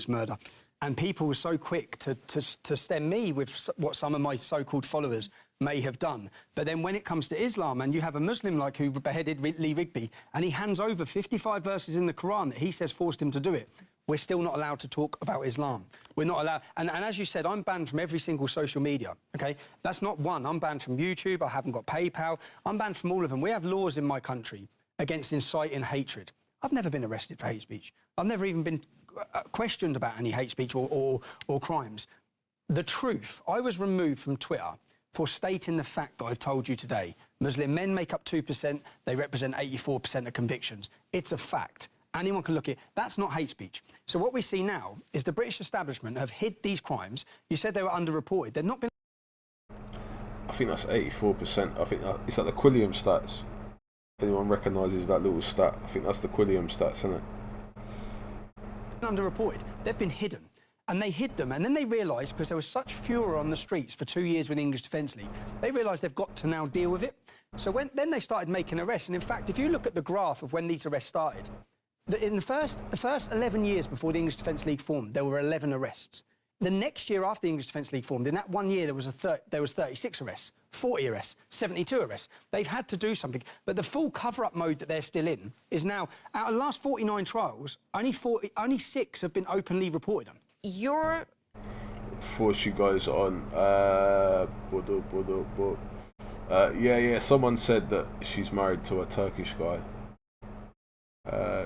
murder. And people were so quick to stem me with what some of my so-called followers may have done. But then when it comes to Islam, and you have a Muslim like who beheaded Lee Rigby, and he hands over 55 verses in the Quran that he says forced him to do it, we're still not allowed to talk about Islam. We're not allowed. And as you said, I'm banned from every single social media, OK? That's not one. I'm banned from YouTube. I haven't got PayPal. I'm banned from all of them. We have laws in my country against inciting hatred. I've never been arrested for hate speech. I've never even been questioned about any hate speech or crimes. The truth, I was removed from Twitter for stating the fact that I've told you today. Muslim men make up 2%, they represent 84% of convictions. It's a fact. Anyone can look at it. That's not hate speech. So what we see now is the British establishment have hid these crimes. You said they were underreported. They've not been... I think that's 84%. I think is that the Quilliam stats? Anyone recognises that little stat? I think that's the Quilliam stats, isn't it? Underreported. They've been hidden. And they hid them. And then they realised, because there was such furor on the streets for 2 years with the English Defence League, they realised they've got to now deal with it. So then they started making arrests. And in fact, if you look at the graph of when these arrests started, in the first 11 years before the English Defence League formed, there were 11 arrests. The next year after the English Defence League formed, in that 1 year, there was 36 arrests, 40 arrests, 72 arrests. They've had to do something. But the full cover-up mode that they're still in is now, out of the last 49 trials, only 6 have been openly reported on. Before she goes on, yeah, someone said that she's married to a Turkish guy.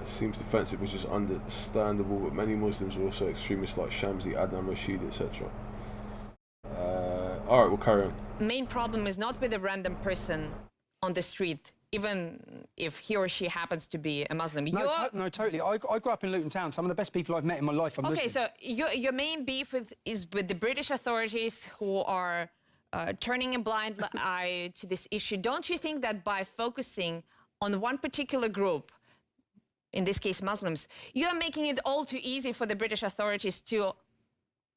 Seems defensive, which is understandable, but many Muslims are also extremists like Shamsi, Adnan Rashid, etc. Alright, we'll carry on. Main problem is not with a random person on the street, even if he or she happens to be a Muslim. No, totally. I grew up in Luton Town. Some of the best people I've met in my life are Muslim. Okay, so your main beef is with the British authorities who are turning a blind eye to this issue. Don't you think that by focusing on one particular group, in this case Muslims, you're making it all too easy for the British authorities to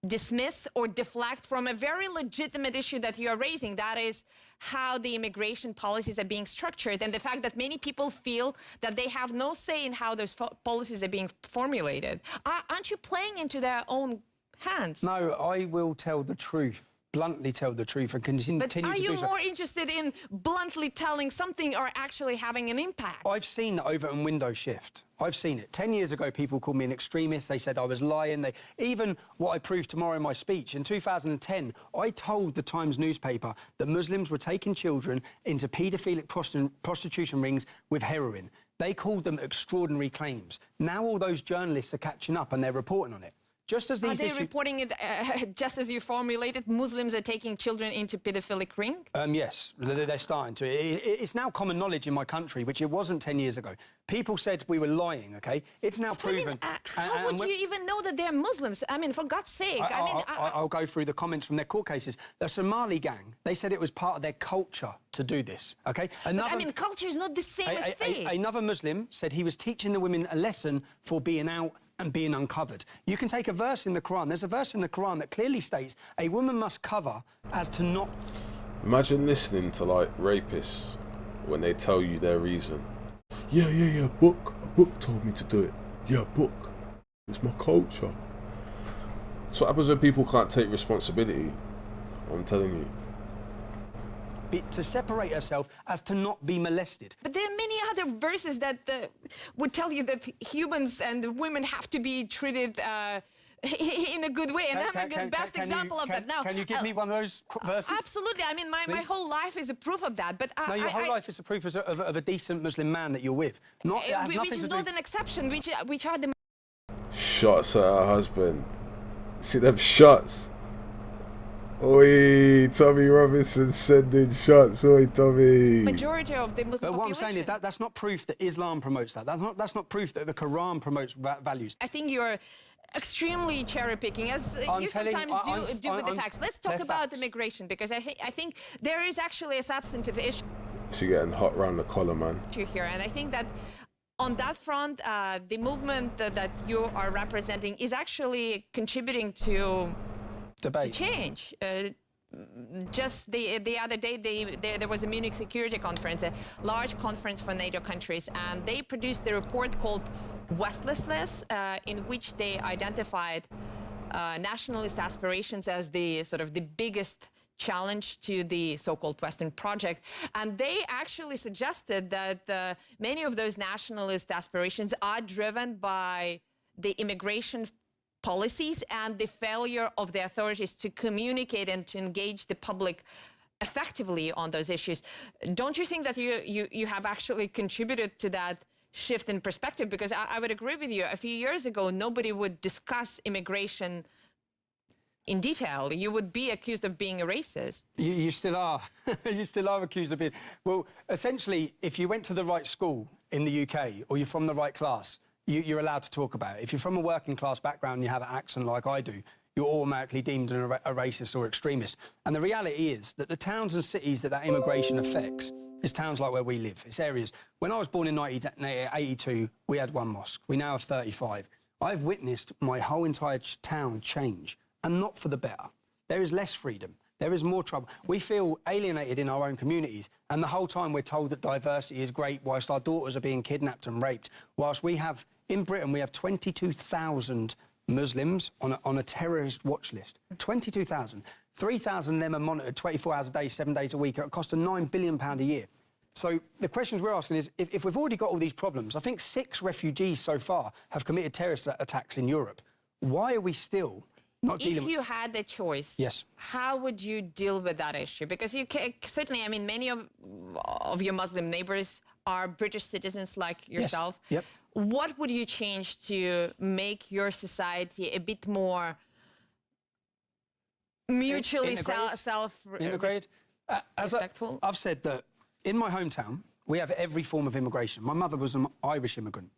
dismiss or deflect from a very legitimate issue that you are raising, that is how the immigration policies are being structured, and the fact that many people feel that they have no say in how those policies are being formulated. Aren't you playing into their own hands? No, I will tell the truth. Bluntly tell the truth and continue to do so. But are you more interested in bluntly telling something or actually having an impact? I've seen the Overton window shift. I've seen it. 10 years ago, people called me an extremist. They said I was lying. Even what I proved tomorrow in my speech, in 2010, I told the Times newspaper that Muslims were taking children into paedophilic prostitution rings with heroin. They called them extraordinary claims. Now all those journalists are catching up and they're reporting on it. Just as these Are they reporting it just as you formulated? Muslims are taking children into paedophilic ring? Yes, they're starting to. It's now common knowledge in my country, which it wasn't 10 years ago. People said we were lying, OK? It's now proven. I mean, how would you even know that they're Muslims? I mean, for God's sake. I'll go through the comments from their court cases. The Somali gang, they said it was part of their culture to do this, OK? I mean, culture is not the same as faith. Another Muslim said he was teaching the women a lesson for being out and being uncovered. You can take a verse in the Quran. There's a verse in the Quran that clearly states a woman must cover as to not... Imagine listening to, like, rapists when they tell you their reason. Yeah, a book told me to do it. Yeah, a book. It's my culture. That's what happens when people can't take responsibility. I'm telling you. To separate herself as to not be molested. But there are many other verses that would tell you that humans and women have to be treated in a good way, and I'm a best example of that. Now, can you give me one of those verses? Absolutely. I mean, my whole life is a proof of that. But no, your whole life is a proof of a decent Muslim man that you're with. Not, which is not an exception. Which are the shots at her husband. See them shots. Oi, Tommy Robinson sending shots. Oi, Tommy. Majority of the Muslim But what population. I'm saying is that's not proof that Islam promotes that. That's not proof that the Quran promotes values. I think you're extremely cherry-picking, as you sometimes do with the facts. Let's talk about immigration, because I think there is actually a substantive issue. She getting hot round the collar, man. Here, and I think that on that front, the movement that you are representing is actually contributing to debate. To change. Just the other day, there was a Munich Security Conference, a large conference for NATO countries, and they produced a report called Westlessness, in which they identified nationalist aspirations as the sort of the biggest challenge to the so-called Western project. And they actually suggested that many of those nationalist aspirations are driven by the immigration policies and the failure of the authorities to communicate and to engage the public effectively on those issues. Don't you think that you have actually contributed to that shift in perspective? Because I would agree with you. A few years ago, nobody would discuss immigration in detail. You would be accused of being a racist. You still are. You still are accused of being... Well, essentially, if you went to the right school in the UK or you're from the right class, you're allowed to talk about it. If you're from a working class background and you have an accent like I do, you're automatically deemed a racist or extremist. And the reality is that the towns and cities that immigration affects is towns like where we live. It's areas. When I was born in 1982, we had one mosque. We now have 35. I've witnessed my whole entire town change, and not for the better. There is less freedom. There is more trouble. We feel alienated in our own communities, and the whole time we're told that diversity is great whilst our daughters are being kidnapped and raped, whilst we have, in Britain, we have 22,000 Muslims on a terrorist watch list. 22,000. 3,000 of them are monitored 24 hours a day, 7 days a week, at a cost of £9 billion a year. So the questions we're asking is, if we've already got all these problems, I think 6 refugees so far have committed terrorist attacks in Europe. Why are we still... If you had the choice, yes, how would you deal with that issue? Because you certainly, I mean, many of your Muslim neighbors are British citizens like yourself. Yes. Yep. What would you change to make your society a bit more mutually self-respectful? I've said that in my hometown, we have every form of immigration. My mother was an Irish immigrant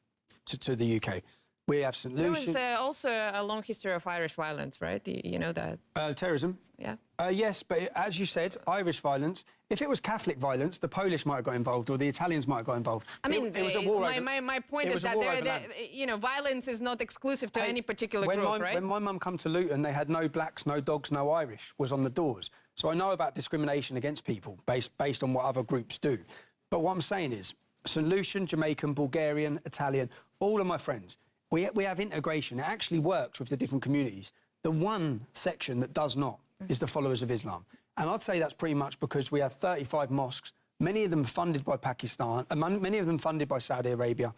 to the UK. We have St. Lucia. There was also a long history of Irish violence, right? You know that? Terrorism? Yeah. Yes, but as you said, Irish violence. If it was Catholic violence, the Polish might have got involved or the Italians might have got involved. I mean, it was a war my point is that violence is not exclusive to any particular group, right? When my mum come to Luton, they had no blacks, no dogs, no Irish was on the doors. So I know about discrimination against people based on what other groups do. But what I'm saying is, St. Lucian, Jamaican, Bulgarian, Italian, all of my friends, we have integration. It actually works with the different communities. The one section that does not is the followers of Islam. And I'd say that's pretty much because we have 35 mosques, many of them funded by Pakistan, and many of them funded by Saudi Arabia.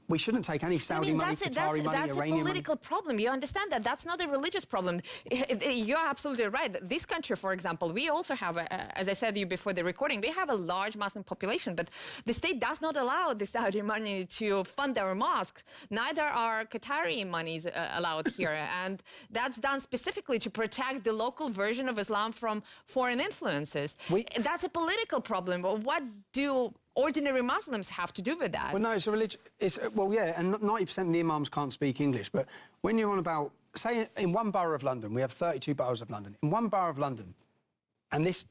We shouldn't take any Saudi money, Qatari money, That's a political problem. You understand that? That's not a religious problem. You're absolutely right. This country, for example, we also have, as I said to you before the recording, we have a large Muslim population, but the state does not allow the Saudi money to fund our mosques. Neither are Qatari monies allowed here. And that's done specifically to protect the local version of Islam from foreign influences. That's a political problem. What do ordinary Muslims have to do with that? Well, no, it's a religion. Well, yeah, and 90% of the imams can't speak English. But when you're on about, say, in one borough of London, we have 32 boroughs of London. In one borough of London, and these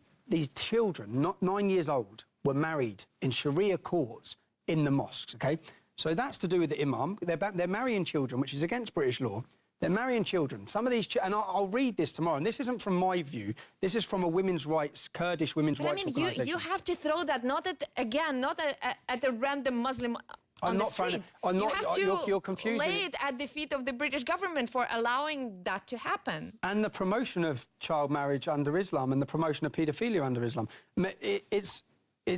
children, not 9 years old, were married in Sharia courts in the mosques. Okay, so that's to do with the imam. They're marrying children, which is against British law. They're marrying children. Some of these, and I'll read this tomorrow, and this isn't from my view. This is from a women's rights, Kurdish women's rights organisation. You have to throw that not at a random Muslim on the street. You're confusing. Lay it at the feet of the British government for allowing that to happen. And the promotion of child marriage under Islam and the promotion of paedophilia under Islam. It's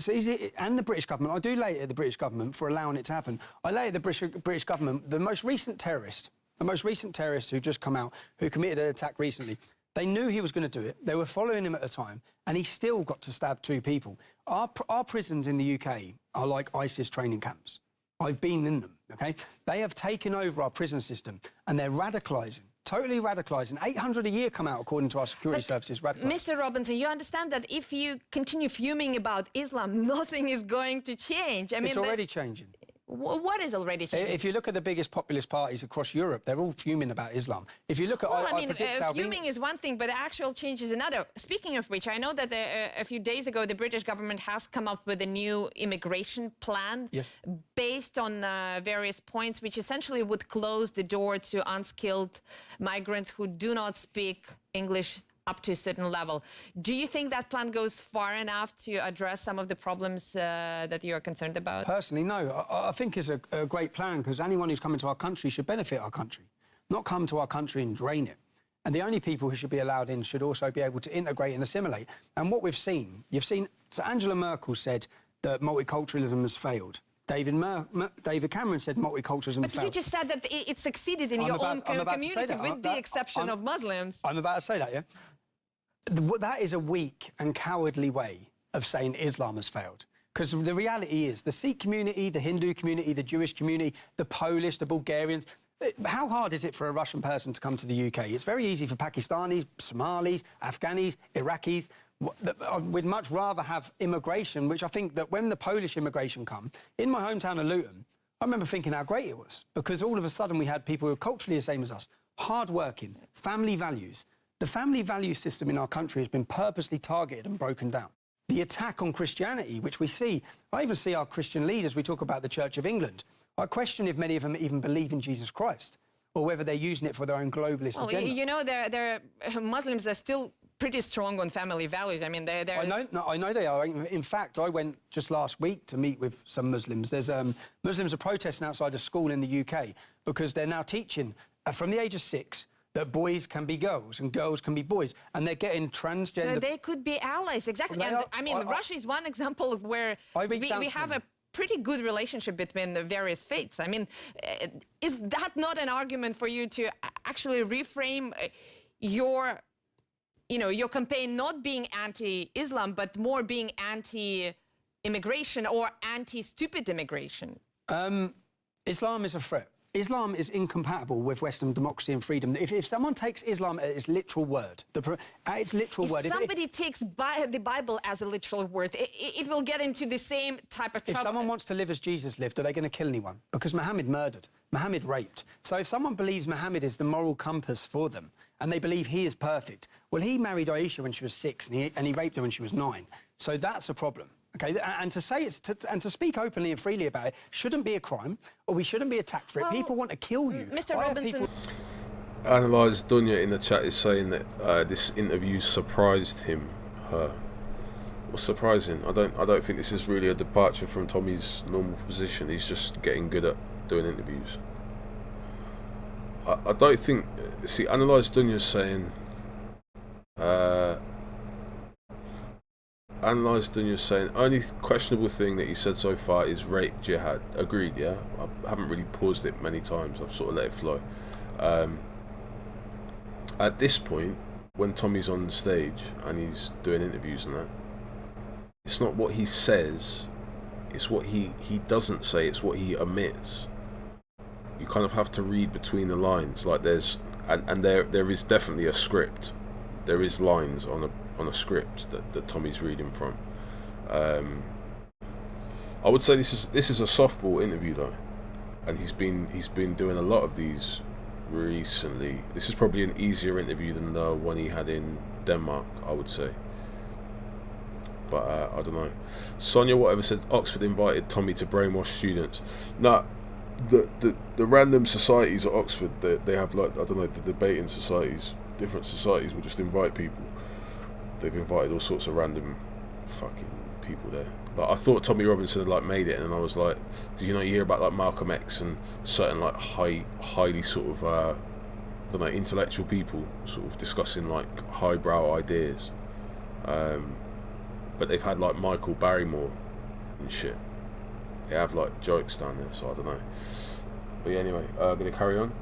easy, and the British government. I do lay it at the British government for allowing it to happen. I lay it at the British government. The most recent terrorist The most recent terrorist who just come out, who committed an attack recently, they knew he was going to do it. They were following him at the time, and he still got to stab 2 people. Our prisons in the UK are like ISIS training camps. I've been in them, OK? They have taken over our prison system, and they're radicalising, totally radicalising. 800 a year come out, according to our security services, radicalised. Mr. Robinson, you understand that if you continue fuming about Islam, nothing is going to change. I mean, it's already changing. What is already changing? If you look at the biggest populist parties across Europe, they're all fuming about Islam. If you look at, well, I mean, fuming is one thing, but actual change is another. Speaking of which, I know that a few days ago, the British government has come up with a new immigration plan based on various points, which essentially would close the door to unskilled migrants who do not speak English up to a certain level. Do you think that plan goes far enough to address some of the problems that you are concerned about? Personally, no. I think it's a great plan, because anyone who's coming to our country should benefit our country, not come to our country and drain it. And the only people who should be allowed in should also be able to integrate and assimilate. And what we've seen, so Angela Merkel said that multiculturalism has failed. David Cameron said multiculturalism failed. But you just said that it succeeded in your own community, with the exception of Muslims. I'm about to say that, yeah? That is a weak and cowardly way of saying Islam has failed. Because the reality is, the Sikh community, the Hindu community, the Jewish community, the Polish, the Bulgarians, how hard is it for a Russian person to come to the UK? It's very easy for Pakistanis, Somalis, Afghanis, Iraqis. We'd much rather have immigration, which I think that when the Polish immigration come, in my hometown of Luton, I remember thinking how great it was, because all of a sudden we had people who are culturally the same as us, hard-working, family values. The family value system in our country has been purposely targeted and broken down. The attack on Christianity, which we see, I even see our Christian leaders, we talk about the Church of England. I question if many of them even believe in Jesus Christ, or whether they're using it for their own globalist agenda. You know, Muslims are still pretty strong on family values. I mean, they're... I know they are. In fact, I went just last week to meet with some Muslims. There's Muslims are protesting outside a school in the UK because they're now teaching from the age of 6 that boys can be girls and girls can be boys, and they're getting transgender... So they could be allies, exactly. And I mean, Russia is one example where we have a pretty good relationship between the various faiths. I mean, is that not an argument for you to actually reframe your campaign not being anti-Islam, but more being anti-immigration or anti-stupid immigration? Islam is a threat. Islam is incompatible with Western democracy and freedom. If someone takes Islam at its literal word, if somebody takes the Bible as a literal word, it will get into the same type of trouble. If someone wants to live as Jesus lived, are they going to kill anyone? Because Muhammad murdered, Muhammad raped. So if someone believes Muhammad is the moral compass for them, and they believe he is perfect, well, he married Aisha when she was 6, and he raped her when she was 9. So that's a problem. Okay, and to say and to speak openly and freely about it shouldn't be a crime, or we shouldn't be attacked for it. People want to kill you. Mr. Robinson. Analyze Dunya in the chat is saying that this interview surprised her. What's surprising? I don't think this is really a departure from Tommy's normal position. He's just getting good at doing interviews. I don't think. See, Analyze Dunya's saying. Analyze Dunya's saying only questionable thing that he said so far is rape jihad. Agreed, yeah. I haven't really paused it many times. I've sort of let it flow. At this point, when Tommy's on stage and he's doing interviews and that, it's not what he says, it's what he doesn't say, it's what he omits. You kind of have to read between the lines. Like there is definitely a script. There is lines on a script that Tommy's reading from. I would say this is a softball interview though, and he's been doing a lot of these recently. This is probably an easier interview than the one he had in Denmark, I would say. But I don't know. Sonia whatever said Oxford invited Tommy to brainwash students. Nah, the random societies at Oxford, they have, like, I don't know, the debating societies. Different societies will just invite people. They've invited all sorts of random fucking people there. Like, I thought Tommy Robinson had, like, made it, and then I was like, because, you know, you hear about, like, Malcolm X and certain, like, highly sort of I don't know, intellectual people sort of discussing, like, highbrow ideas, but they've had, like, Michael Barrymore and shit. They have, like, jokes down there, so I don't know. But yeah, anyway, I'm gonna carry on.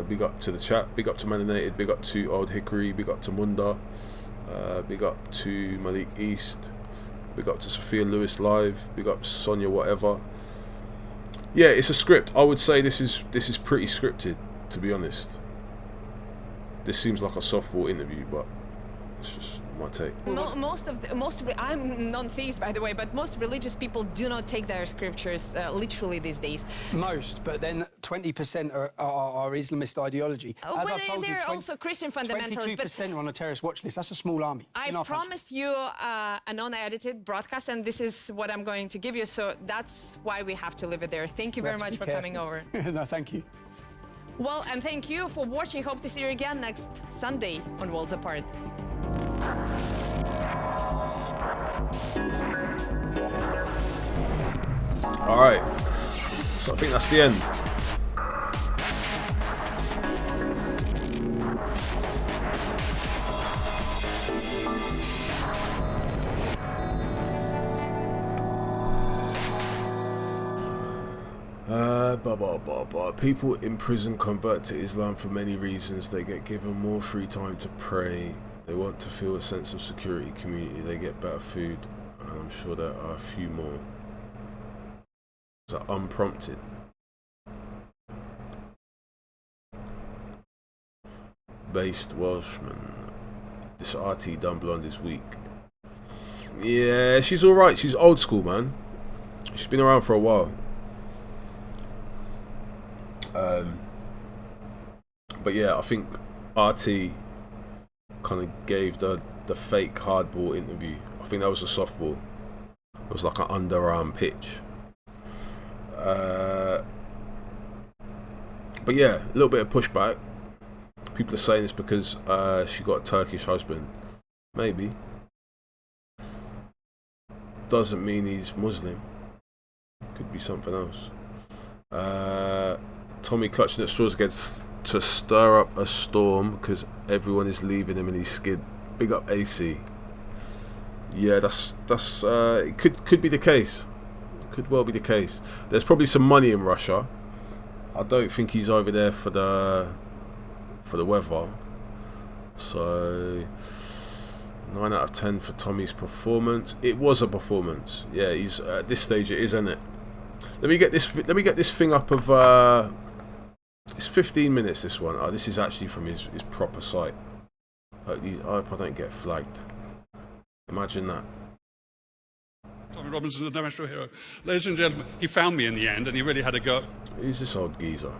Big up to the chat. Big up to Maninated. Big up to Old Hickory. Big up to Munda. Big up to Malik East. Big up to Sophia Lewis Live. Big up Sonia whatever. Yeah, it's a script. I would say this is pretty scripted, to be honest. This seems like a softball interview, but it's just my take. I'm non-theist, by the way, but most religious people do not take their scriptures literally these days. Most, but then 20% are Islamist ideology. As but they're also Christian fundamentalists. 22% are on a terrorist watch list. That's a small army. I promised you a non-edited broadcast, and this is what I'm going to give you. So that's why we have to leave it there. Thank you very much for coming over. No, thank you. Well, and thank you for watching. Hope to see you again next Sunday on Worlds Apart. Alright, so I think that's the end. People in prison convert to Islam for many reasons. They get given more free time to pray. They want to feel a sense of security, community. They get better food. And I'm sure there are a few more. So unprompted. Based Welshman. This RT done blonde is weak. Yeah, she's alright. She's old school, man. She's been around for a while. But yeah, I think RT kind of gave the fake hardball interview. I think that was a softball. It was like an underarm pitch. But yeah, a little bit of pushback. People are saying it's because she got a Turkish husband. Maybe. Doesn't mean he's Muslim. Could be something else. Tommy clutching at straws gets to stir up a storm because everyone is leaving him and he's skid. Big up AC. Yeah, that's it could be the case. Could well be the case. There's probably some money in Russia. I don't think he's over there for the weather. So 9 out of 10 for Tommy's performance. It was a performance. Yeah, he's at this stage it is, isn't it? Let me get this thing up of it's 15 minutes this one. Oh, this is actually from his proper site. I hope I don't get flagged. Imagine that. Tommy Robinson, a national hero. Ladies and gentlemen, he found me in the end and he really had a go. Who's this old geezer?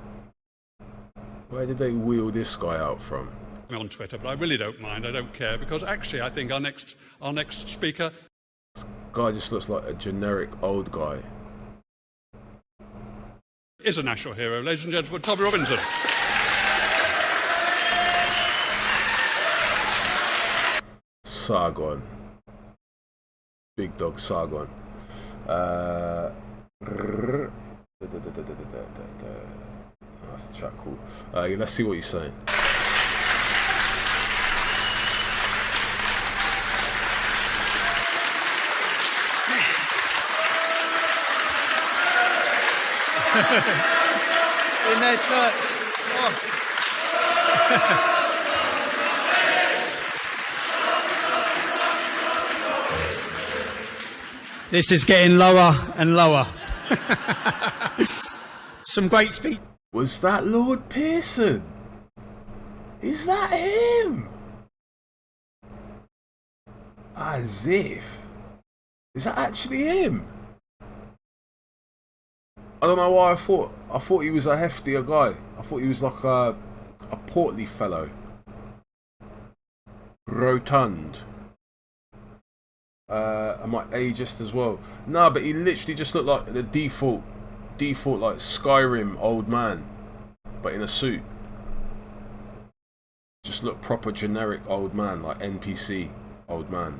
Where did they wheel this guy out from? On Twitter, but I really don't mind. I don't care because actually I think our next speaker. This guy just looks like a generic old guy. Is a national hero, ladies and gentlemen, Tommy Robinson. Sargon. Big dog Sargon. That's the chat, cool. Yeah, let's see what he's saying. In their church. Oh. This is getting lower and lower. Some great speech. Was that Lord Pearson? Is that him? As if. Is that actually him? I don't know why I thought he was a heftier guy. I thought he was like a portly fellow. Rotund. Am I ageist as well? No, but he literally just looked like the default like Skyrim old man, but in a suit. Just looked proper generic old man, like NPC old man.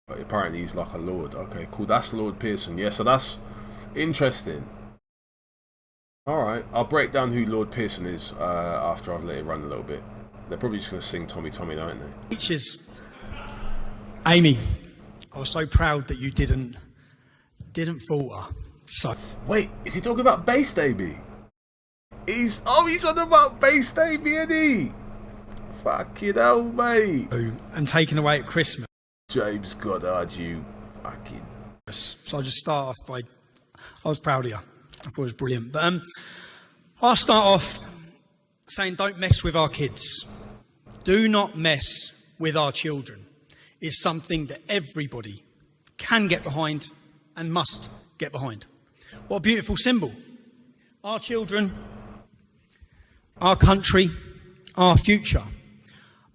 But apparently he's like a lord. Okay, cool. That's Lord Pearson. Yeah, so that's interesting. Alright, I'll break down who Lord Pearson is after I've let it run a little bit. They're probably just going to sing Tommy Tommy, aren't they? Speeches. Amy, I was so proud that you didn't falter. So wait, is he talking about Bass Baby? He's on about base day, isn't he? Fucking hell, mate. And taken away at Christmas. James Goddard, you fucking... So I'll just start off by... I was proud of you. I thought it was brilliant. But I'll start off saying don't mess with our kids. Do not mess with our children. It's something that everybody can get behind and must get behind. What a beautiful symbol. Our children, our country, our future.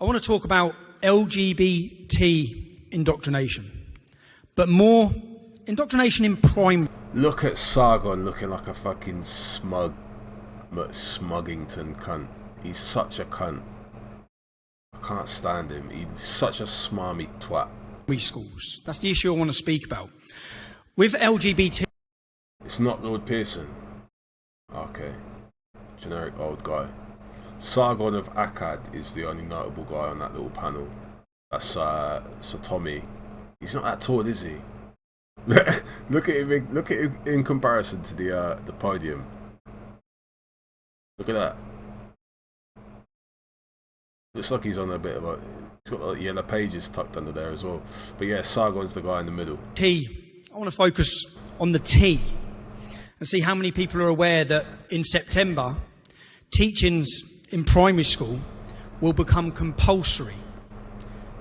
I want to talk about LGBT indoctrination, but more indoctrination in primary. Look at Sargon looking like a fucking smuggington cunt. He's such a cunt. I can't stand him. He's such a smarmy twat. Schools. That's the issue I want to speak about. With LGBT... It's not Lord Pearson. Okay. Generic old guy. Sargon of Akkad is the only notable guy on that little panel. That's Tommy. He's not that tall, is he? Look at him in comparison to the podium. Look at that. Looks like he's on a bit of a... He's got like yellow pages tucked under there as well. But yeah, Sargon's the guy in the middle. T. I want to focus on the T and see how many people are aware that in September, teachings in primary school will become compulsory.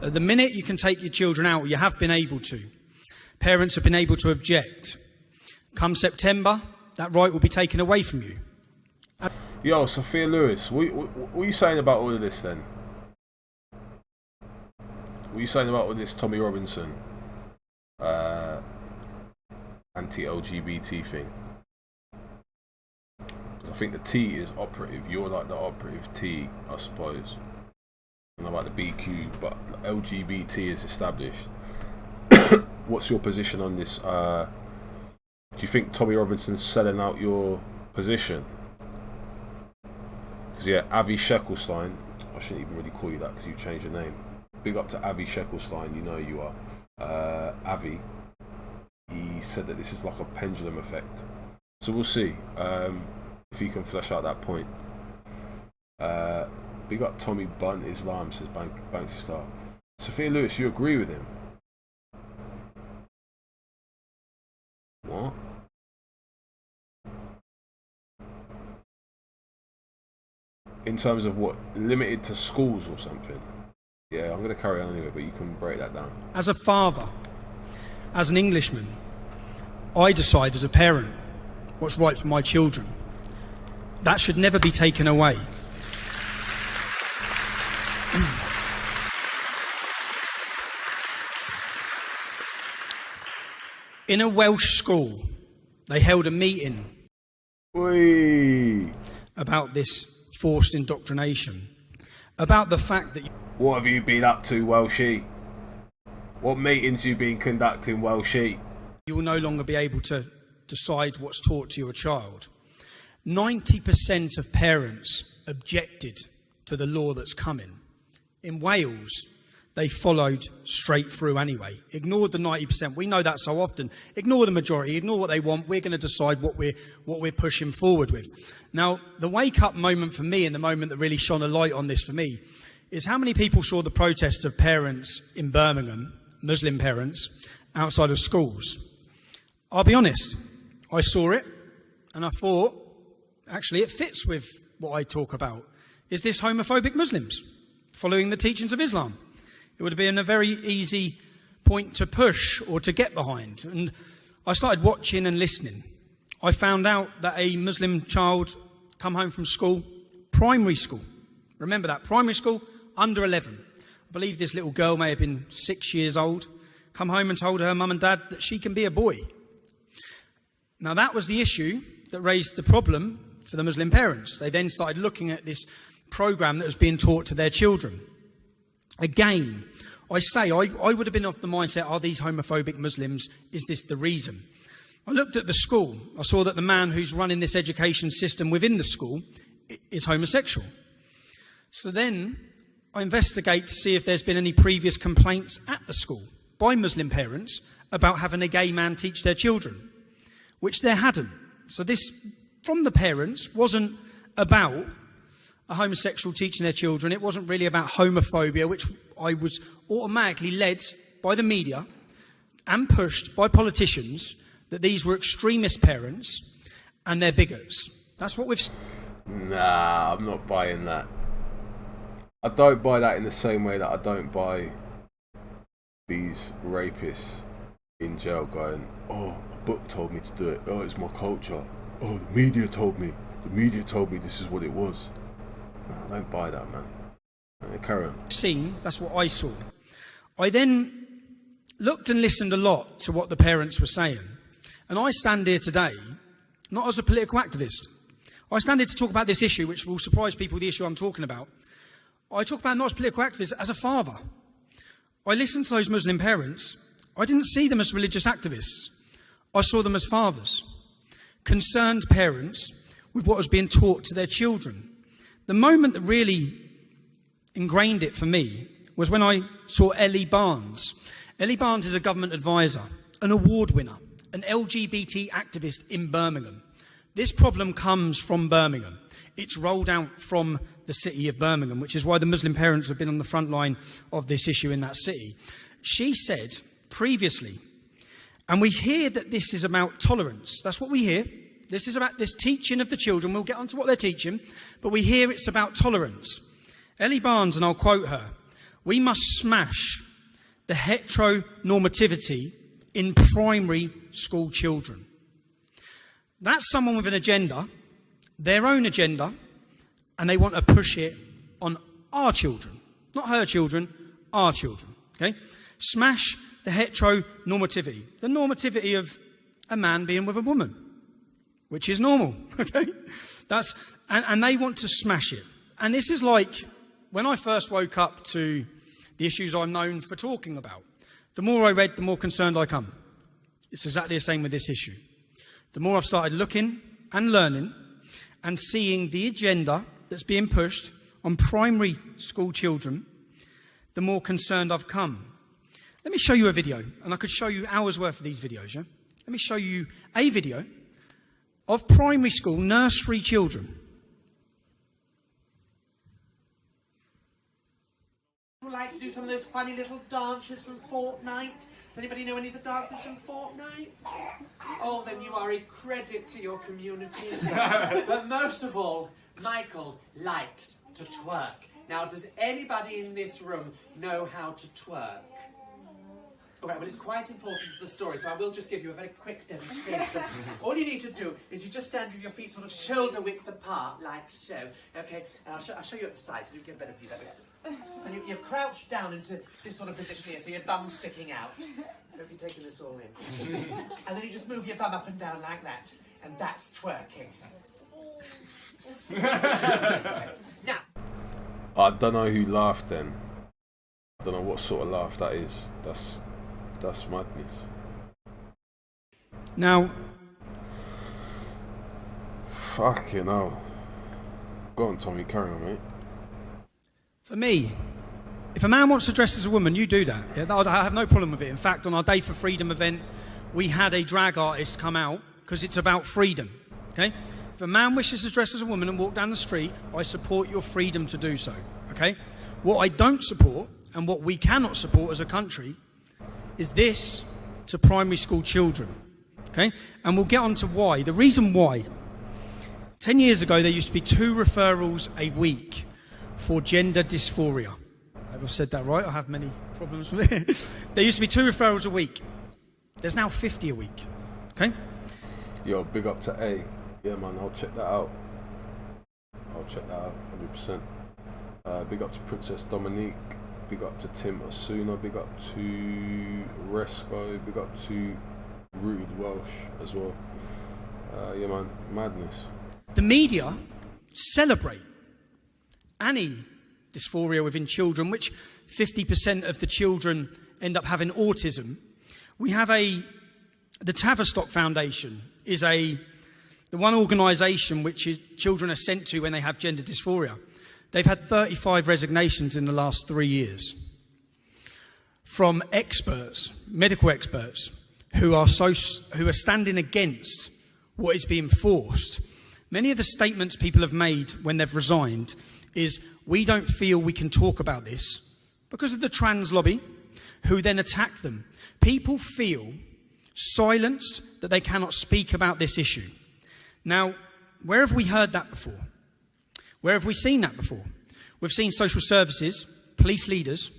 At the minute you can take your children out, or you have been able to. Parents have been able to object. Come September, that right will be taken away from you. Yo, Sophia Lewis, what are you saying about all of this then? What are you saying about all this Tommy Robinson anti-LGBT thing? Because I think the T is operative. You're like the operative T, I suppose. I don't know about the BQ, but LGBT is established. What's your position on this? Do you think Tommy Robinson's selling out your position? Because yeah, Avi Sheckelstein, I shouldn't even really call you that because you've changed your name. Big up to Avi Sheckelstein, you know you are. Avi, he said that this is like a pendulum effect. So we'll see if he can flesh out that point. Big up Tommy Bunt Islam, says Banksy Star. Sophia Lewis, you agree with him? What? In terms of what? Limited to schools or something? Yeah, I'm going to carry on anyway, but you can break that down. As a father, as an Englishman, I decide as a parent what's right for my children. That should never be taken away. In a Welsh school, they held a meeting about this forced indoctrination, about the fact that... What have you been up to, Welshie? What meetings you been conducting, Welshie? You will no longer be able to decide what's taught to your child. 90% of parents objected to the law that's coming. In Wales, they followed straight through anyway. Ignored the 90%. We know that so often. Ignore the majority. Ignore what they want. We're going to decide what we're pushing forward with. Now, the wake-up moment for me, and the moment that really shone a light on this for me, is how many people saw the protest of parents in Birmingham, Muslim parents, outside of schools. I'll be honest. I saw it, and I thought, actually, it fits with what I talk about. Is this homophobic Muslims following the teachings of Islam? It would have been a very easy point to push or to get behind. And I started watching and listening. I found out that a Muslim child come home from school, primary school. Remember that, primary school, under 11. I believe this little girl may have been 6 years old. Come home and told her mum and dad that she can be a boy. Now that was the issue that raised the problem for the Muslim parents. They then started looking at this program that was being taught to their children. Again, I would have been of the mindset, are these homophobic Muslims? Is this the reason? I looked at the school. I saw that the man who's running this education system within the school is homosexual. So then I investigate to see if there's been any previous complaints at the school by Muslim parents about having a gay man teach their children, which there hadn't. So this, from the parents, wasn't about a homosexual teaching their children. It wasn't really about homophobia, which I was automatically led by the media and pushed by politicians that these were extremist parents and they're bigots. That's what we've... Nah, I'm not buying that. I don't buy that in the same way that I don't buy these rapists in jail going, oh, a book told me to do it. Oh, it's my culture. Oh, the media told me. The media told me this is what it was. No, I don't buy that, man. Carry on. Seen, that's what I saw. I then looked and listened a lot to what the parents were saying. And I stand here today, not as a political activist. I stand here to talk about this issue, which will surprise people, the issue I'm talking about. I talk about it not as a political activist, as a father. I listened to those Muslim parents. I didn't see them as religious activists. I saw them as fathers, concerned parents with what was being taught to their children. The moment that really ingrained it for me was when I saw Ellie Barnes. Ellie Barnes is a government advisor, an award winner, an LGBT activist in Birmingham. This problem comes from Birmingham. It's rolled out from the city of Birmingham, which is why the Muslim parents have been on the front line of this issue in that city. She said previously, and we hear that this is about tolerance. That's what we hear. This is about this teaching of the children. We'll get on to what they're teaching, but we hear it's about tolerance. Ellie Barnes, and I'll quote her, "We must smash the heteronormativity in primary school children." That's someone with an agenda, their own agenda, and they want to push it on our children. Not her children, our children. Okay? Smash the heteronormativity. The normativity of a man being with a woman, which is normal. Okay? And they want to smash it. And this is like when I first woke up to the issues I'm known for talking about. The more I read, the more concerned I come. It's exactly the same with this issue. The more I've started looking and learning and seeing the agenda that's being pushed on primary school children, the more concerned I've come. Let me show you a video, and I could show you hours worth of these videos, yeah? Let me show you a video of primary school nursery children. Would like to do some of those funny little dances from Fortnite. Does anybody know any of the dances from Fortnite? Oh, then you are a credit to your community. But most of all, Michael likes to twerk. Now, does anybody in this room know how to twerk? All right, well, it's quite important to the story, so I will just give you a very quick demonstration. All you need to do is you just stand with your feet sort of shoulder width apart, like so. Okay, and I'll show you at the side, so you get a better view that way. And you crouch down into this sort of position here, so your bum's sticking out. Hope you're taking this all in. And then you just move your bum up and down like that, and that's twerking. Now. I don't know who laughed then. I don't know what sort of laugh that is. That's madness. Now, fucking hell. Go on, Tommy, carry on, mate. for me, if a man wants to dress as a woman, you do that. Yeah? I have no problem with it. In fact, on our Day for Freedom event, we had a drag artist come out because it's about freedom. Okay? If a man wishes to dress as a woman and walk down the street, I support your freedom to do so. Okay? What I don't support, and what we cannot support as a country, is this to primary school children. Okay? And we'll get on to why. The reason why. 10 years ago, there used to be 2 referrals a week for gender dysphoria. I've said that right. I have many problems with it. There used to be 2 referrals a week. There's now 50 a week. Okay? Yo, big up to A. Yeah, man, I'll check that out. 100%. Big up to Princess Dominique. Big up to Tim Asuna. Big up to Resco. Big up to Rooted Welsh as well. Yeah, man, madness. The media celebrate any dysphoria within children, which 50% of the children end up having autism. We have the Tavistock Foundation is the one organisation which children are sent to when they have gender dysphoria. They've had 35 resignations in the last 3 years from experts, medical experts, who are standing against what is being forced. Many of the statements people have made when they've resigned is, we don't feel we can talk about this because of the trans lobby, who then attack them. People feel silenced, that they cannot speak about this issue. Now, where have we heard that before? Where have we seen that before? We've seen social services, police leaders,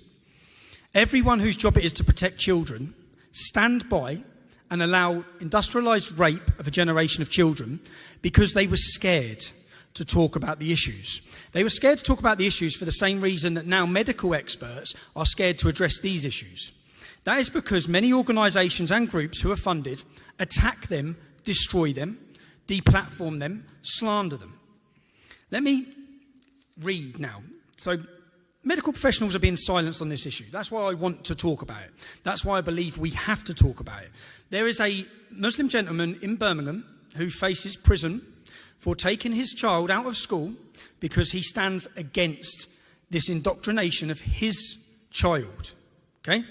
everyone whose job it is to protect children, stand by and allow industrialised rape of a generation of children because they were scared to talk about the issues. They were scared to talk about the issues for the same reason that now medical experts are scared to address these issues. That is because many organisations and groups who are funded attack them, destroy them, deplatform them, slander them. Let me read now. So, medical professionals are being silenced on this issue. That's why I want to talk about it. That's why I believe we have to talk about it. There is a Muslim gentleman in Birmingham who faces prison for taking his child out of school because he stands against this indoctrination of his child. Okay?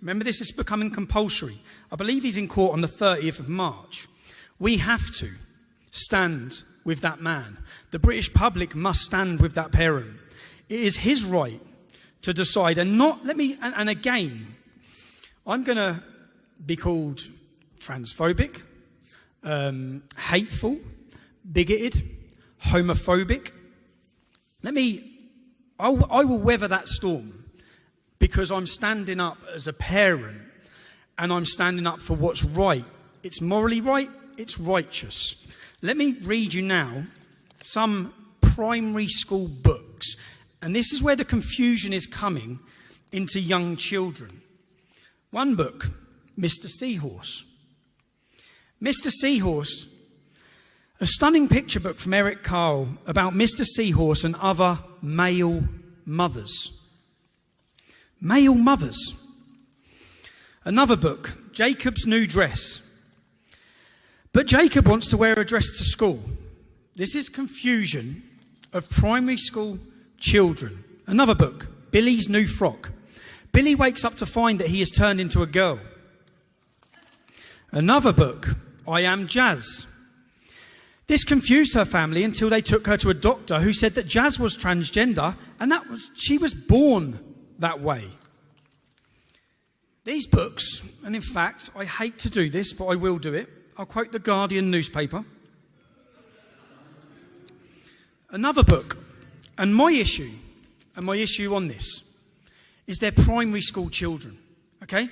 Remember, this is becoming compulsory. I believe he's in court on the 30th of March. We have to stand with that man. The British public must stand with that parent. It is his right to decide, and not, and again, I'm going to be called transphobic, hateful, bigoted, homophobic. I will weather that storm because I'm standing up as a parent and I'm standing up for what's right. It's morally right, it's righteous. Let me read you now some primary school books. And this is where the confusion is coming into young children. One book, Mr. Seahorse. Mr. Seahorse, a stunning picture book from Eric Carle about Mr. Seahorse and other male mothers. Male mothers. Another book, Jacob's New Dress. But Jacob wants to wear a dress to school. This is confusion of primary school children. Another book, Billy's New Frock. Billy wakes up to find that he has turned into a girl. Another book, I Am Jass. This confused her family until they took her to a doctor who said that Jass was transgender and she was born that way. These books, and in fact, I hate to do this, but I will do it. I'll quote the Guardian newspaper. Another book, and my issue on this is they're primary school children, okay?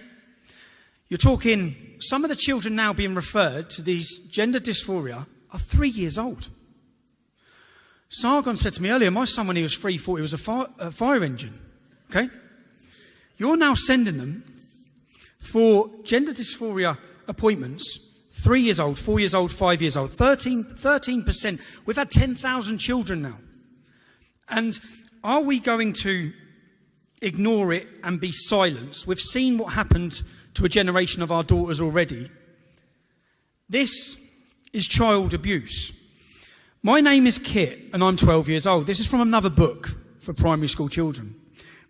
You're talking, some of the children now being referred to these gender dysphoria are 3 years old. Sargon said to me earlier, my son when he was 3 thought he was a fire engine, okay? You're now sending them for gender dysphoria appointments, 3 years old, 4 years old, 5 years old, 13%. We've had 10,000 children now. And are we going to ignore it and be silenced? We've seen what happened to a generation of our daughters already. This is child abuse. My name is Kit and I'm 12 years old. This is from another book for primary school children.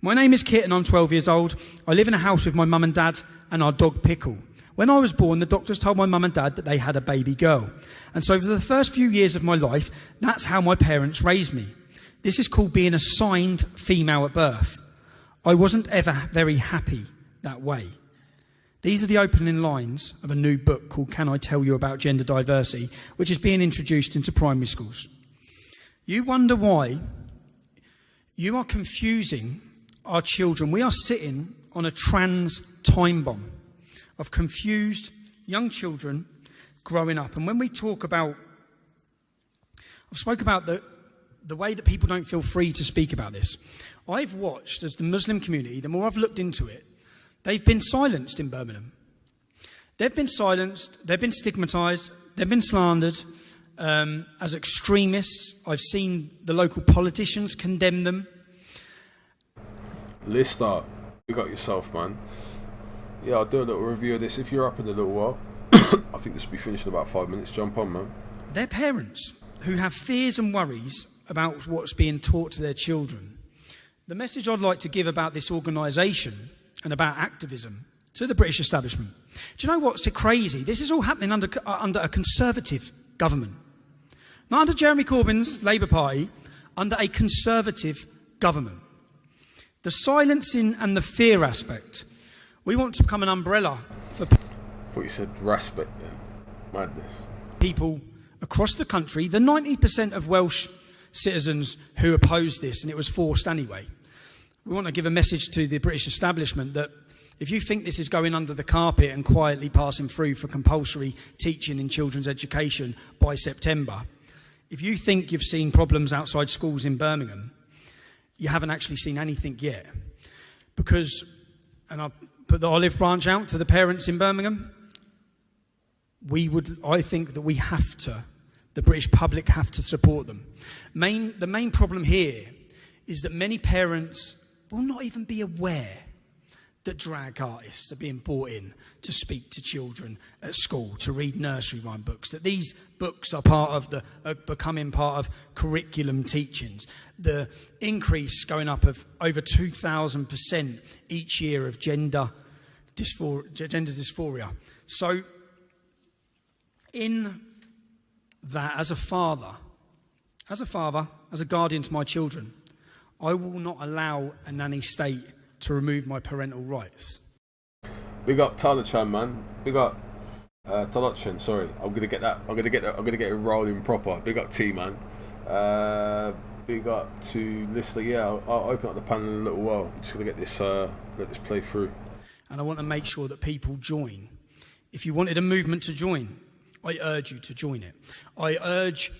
My name is Kit and I'm 12 years old. I live in a house with my mum and dad and our dog Pickle. When I was born, the doctors told my mum and dad that they had a baby girl. And so for the first few years of my life, that's how my parents raised me. This is called being assigned female at birth. I wasn't ever very happy that way. These are the opening lines of a new book called Can I Tell You About Gender Diversity, which is being introduced into primary schools. You wonder why you are confusing our children. We are sitting on a trans time bomb of confused young children growing up. And when we talk about, I've spoke about the way that people don't feel free to speak about this. I've watched as the Muslim community, the more I've looked into it, they've been silenced in Birmingham. They've been silenced, they've been stigmatised, they've been slandered as extremists. I've seen the local politicians condemn them. Lister, you got yourself, man. Yeah, I'll do a little review of this if you're up in a little while. I think this will be finished in about 5 minutes. Jump on, man. They're parents who have fears and worries about what's being taught to their children. The message I'd like to give about this organisation and about activism to the British establishment. Do you know what's crazy? This is all happening under a Conservative government. Not under Jeremy Corbyn's Labour Party, under a Conservative government. The silencing and the fear aspect. We want to become an umbrella for... I thought you said respite then. Madness. People across the country, the 90% of Welsh citizens who opposed this, and it was forced anyway. We want to give a message to the British establishment that if you think this is going under the carpet and quietly passing through for compulsory teaching in children's education by September, if you think you've seen problems outside schools in Birmingham, you haven't actually seen anything yet. Because, and I'll put the olive branch out to the parents in Birmingham, I think that we have to, the British public have to support them. The main problem here is that many parents will not even be aware that drag artists are being brought in to speak to children at school, to read nursery rhyme books, that these books are becoming part of curriculum teachings. The increase going up of over 2,000% each year of gender dysphoria. So, in that, as a father, as a guardian to my children, I will not allow a nanny state to remove my parental rights. Big up Talachan, man. Big up Talachan. Sorry, I'm gonna get it rolling proper. Big up T, man. Big up to listener. Yeah, I'll open up the panel in a little while. I'm just gonna get this let this play through. And I want to make sure that people join. If you wanted a movement to join, I urge you to join it. I urge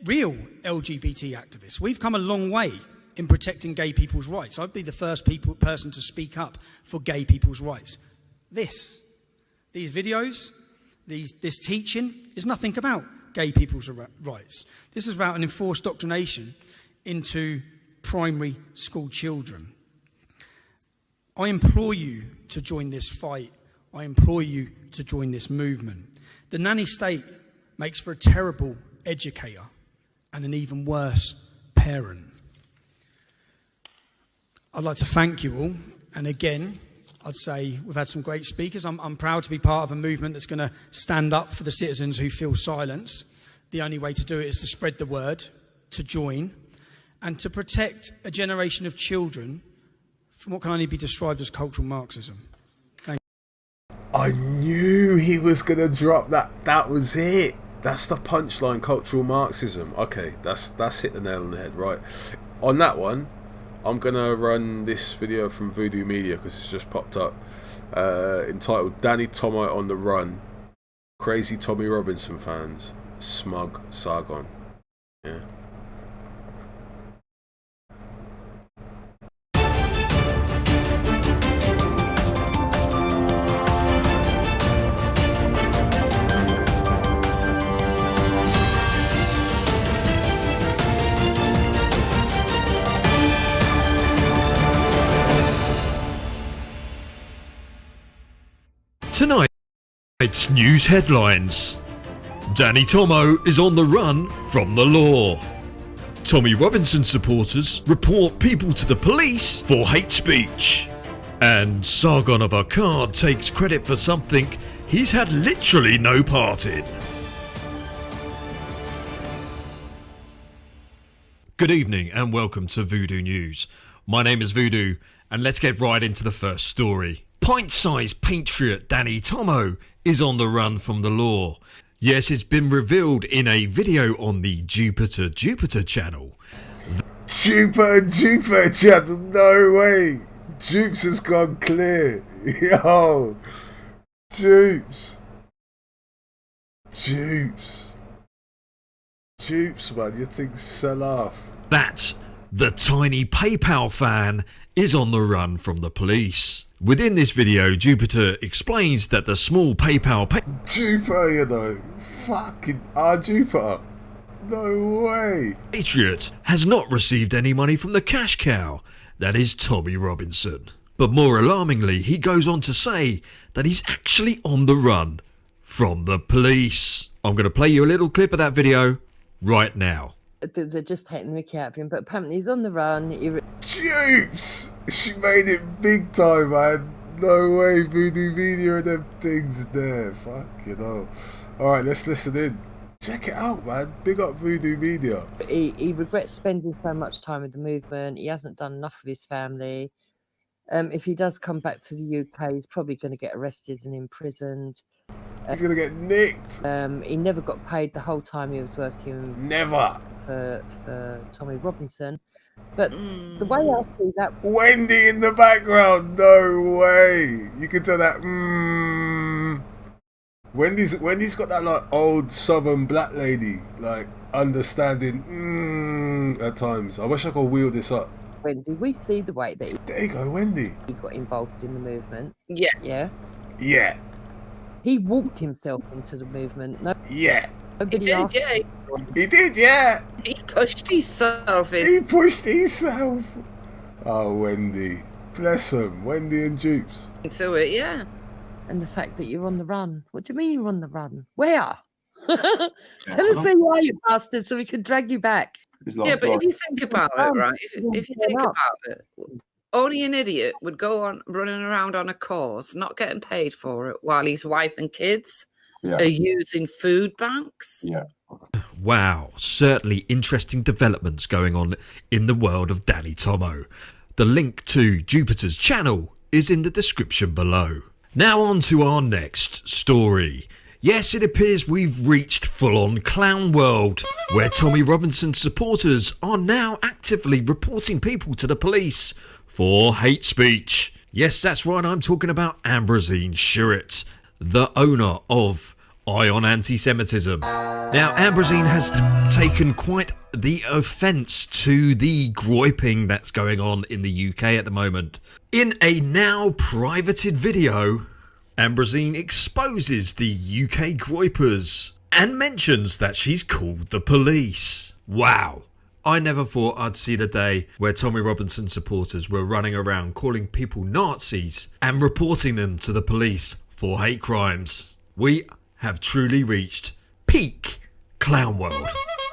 real LGBT activists. We've come a long way in protecting gay people's rights. I'd be the first person to speak up for gay people's rights. These videos, this teaching is nothing about gay people's rights. This is about an enforced indoctrination into primary school children. I implore you to join this fight. I implore you to join this movement. The nanny state makes for a terrible educator and an even worse parent. I'd like to thank you all. And again, I'd say we've had some great speakers. I'm proud to be part of a movement that's going to stand up for the citizens who feel silenced. The only way to do it is to spread the word, to join, and to protect a generation of children from what can only be described as cultural Marxism. Thank you. I knew he was going to drop that. That was it. That's the punchline, cultural Marxism. Okay, that's hit the nail on the head, right? On that one, I'm going to run this video from Voodoo Media because it's just popped up, entitled Danny Tomo on the Run. Crazy Tommy Robinson fans. Smug Sargon. Yeah. Tonight's news headlines. Danny Tomo is on the run from the law. Tommy Robinson supporters report people to the police for hate speech. And Sargon of Akkad takes credit for something he's had literally no part in. Good evening and welcome to Voodoo News. My name is Voodoo and let's get right into the first story. Pint-sized patriot Danny Tomo is on the run from the law. Yes, it's been revealed in a video on the Jupiter channel. Jupiter channel? No way! Jupes has gone clear. Yo! Jupes, man, your things sell off. That the tiny PayPal fan is on the run from the police. Within this video, Jupiter explains that the small PayPal Jupiter, you know. Fucking Jupiter. No way. Patriot has not received any money from the cash cow. That is Tommy Robinson. But more alarmingly, he goes on to say that he's actually on the run from the police. I'm going to play you a little clip of that video right now. They're just taking the mickey out of him, but apparently he's on the run. Jupes! She made it big time, man. No way, Voodoo Media and them things there. Fuck, you know. Alright, let's listen in. Check it out, man. Big up Voodoo Media. He regrets spending so much time with the movement. He hasn't done enough for his family. If he does come back to the UK, he's probably going to get arrested and imprisoned. He's going to get nicked. He never got paid the whole time he was working. Never. For Tommy Robinson. But the way I see that... Wendy in the background. No way. You can tell that. Wendy's got that like old southern black lady, like understanding at times. I wish I could wheel this up. Wendy, we see the way that there you go, Wendy. He got involved in the movement. Yeah. Yeah. Yeah. He walked himself into the movement. No, yeah. He did, yeah. He did, yeah. He pushed himself in. He pushed himself. Oh, Wendy. Bless him. Wendy and Dupes. Into it, yeah. And the fact that you're on the run. What do you mean you're on the run? Where? Tell us where you are, you bastard, so we can drag you back. Yeah, but if you think about it, right? If you think about it, only an idiot would go on running around on a cause, not getting paid for it, while his wife and kids are using food banks. Yeah. Wow, certainly interesting developments going on in the world of Danny Tomo. The link to Jupiter's channel is in the description below. Now on to our next story. Yes, it appears we've reached full-on clown world, where Tommy Robinson's supporters are now actively reporting people to the police for hate speech. Yes, that's right, I'm talking about Ambrosine Sherritt, the owner of Eye on Anti-Semitism. Now, Ambrosine has taken quite the offence to the groyping that's going on in the UK at the moment. In a now privated video, Ambrosine exposes the UK groypers and mentions that she's called the police. Wow. I never thought I'd see the day where Tommy Robinson supporters were running around calling people Nazis and reporting them to the police for hate crimes. We have truly reached peak clown world.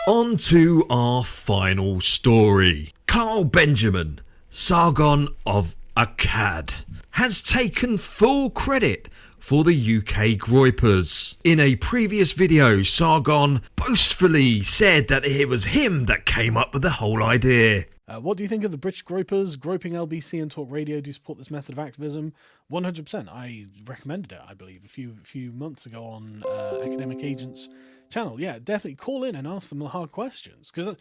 On to our final story. Carl Benjamin, Sargon of Akkad, has taken full credit for the UK groypers. In a previous video, Sargon boastfully said that it was him that came up with the whole idea. What do you think of the British groypers? Groping LBC and Talk Radio. Do you support this method of activism? 100%. I recommended it, I believe, a few months ago on Academic Agents channel. Yeah, definitely call in and ask them the hard questions. Because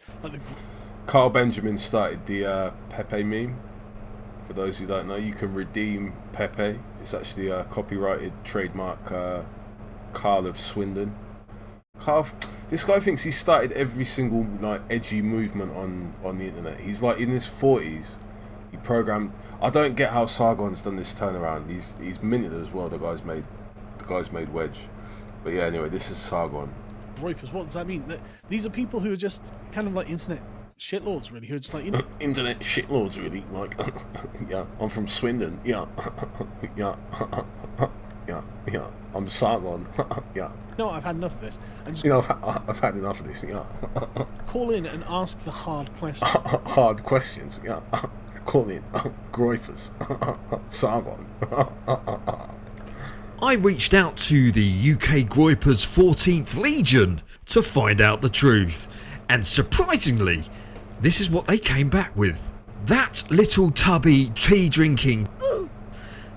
Carl Benjamin started the Pepe meme. For those who don't know, you can redeem Pepe. It's actually a copyrighted trademark Carl of Swindon. Carl, this guy thinks he started every single like edgy movement on the internet. He's like in his 40s. He programmed. I don't get how Sargon's done this turnaround. He's minted as well. The guy's made Wedge. But yeah, anyway, this is Sargon. Groypers, what does that mean? These are people who are just kind of like internet shitlords, really, who are just like, you know, internet shitlords, really. Like, yeah, I'm from Swindon. Yeah, yeah, yeah. I'm Sargon. Yeah. No, I've had enough of this. I've had enough of this. Yeah. Call in and ask the hard questions. Hard questions. Yeah. Call in. Groypers. Sargon. I reached out to the UK Groypers 14th Legion to find out the truth, and surprisingly, this is what they came back with. That little tubby tea drinking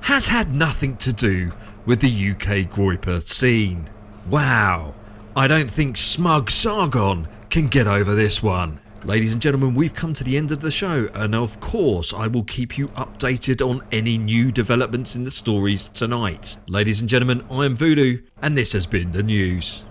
has had nothing to do with the UK Groyper scene. Wow, I don't think smug Sargon can get over this one. Ladies and gentlemen, we've come to the end of the show, and of course I will keep you updated on any new developments in the stories tonight. Ladies and gentlemen, I am Voodoo, and this has been the news.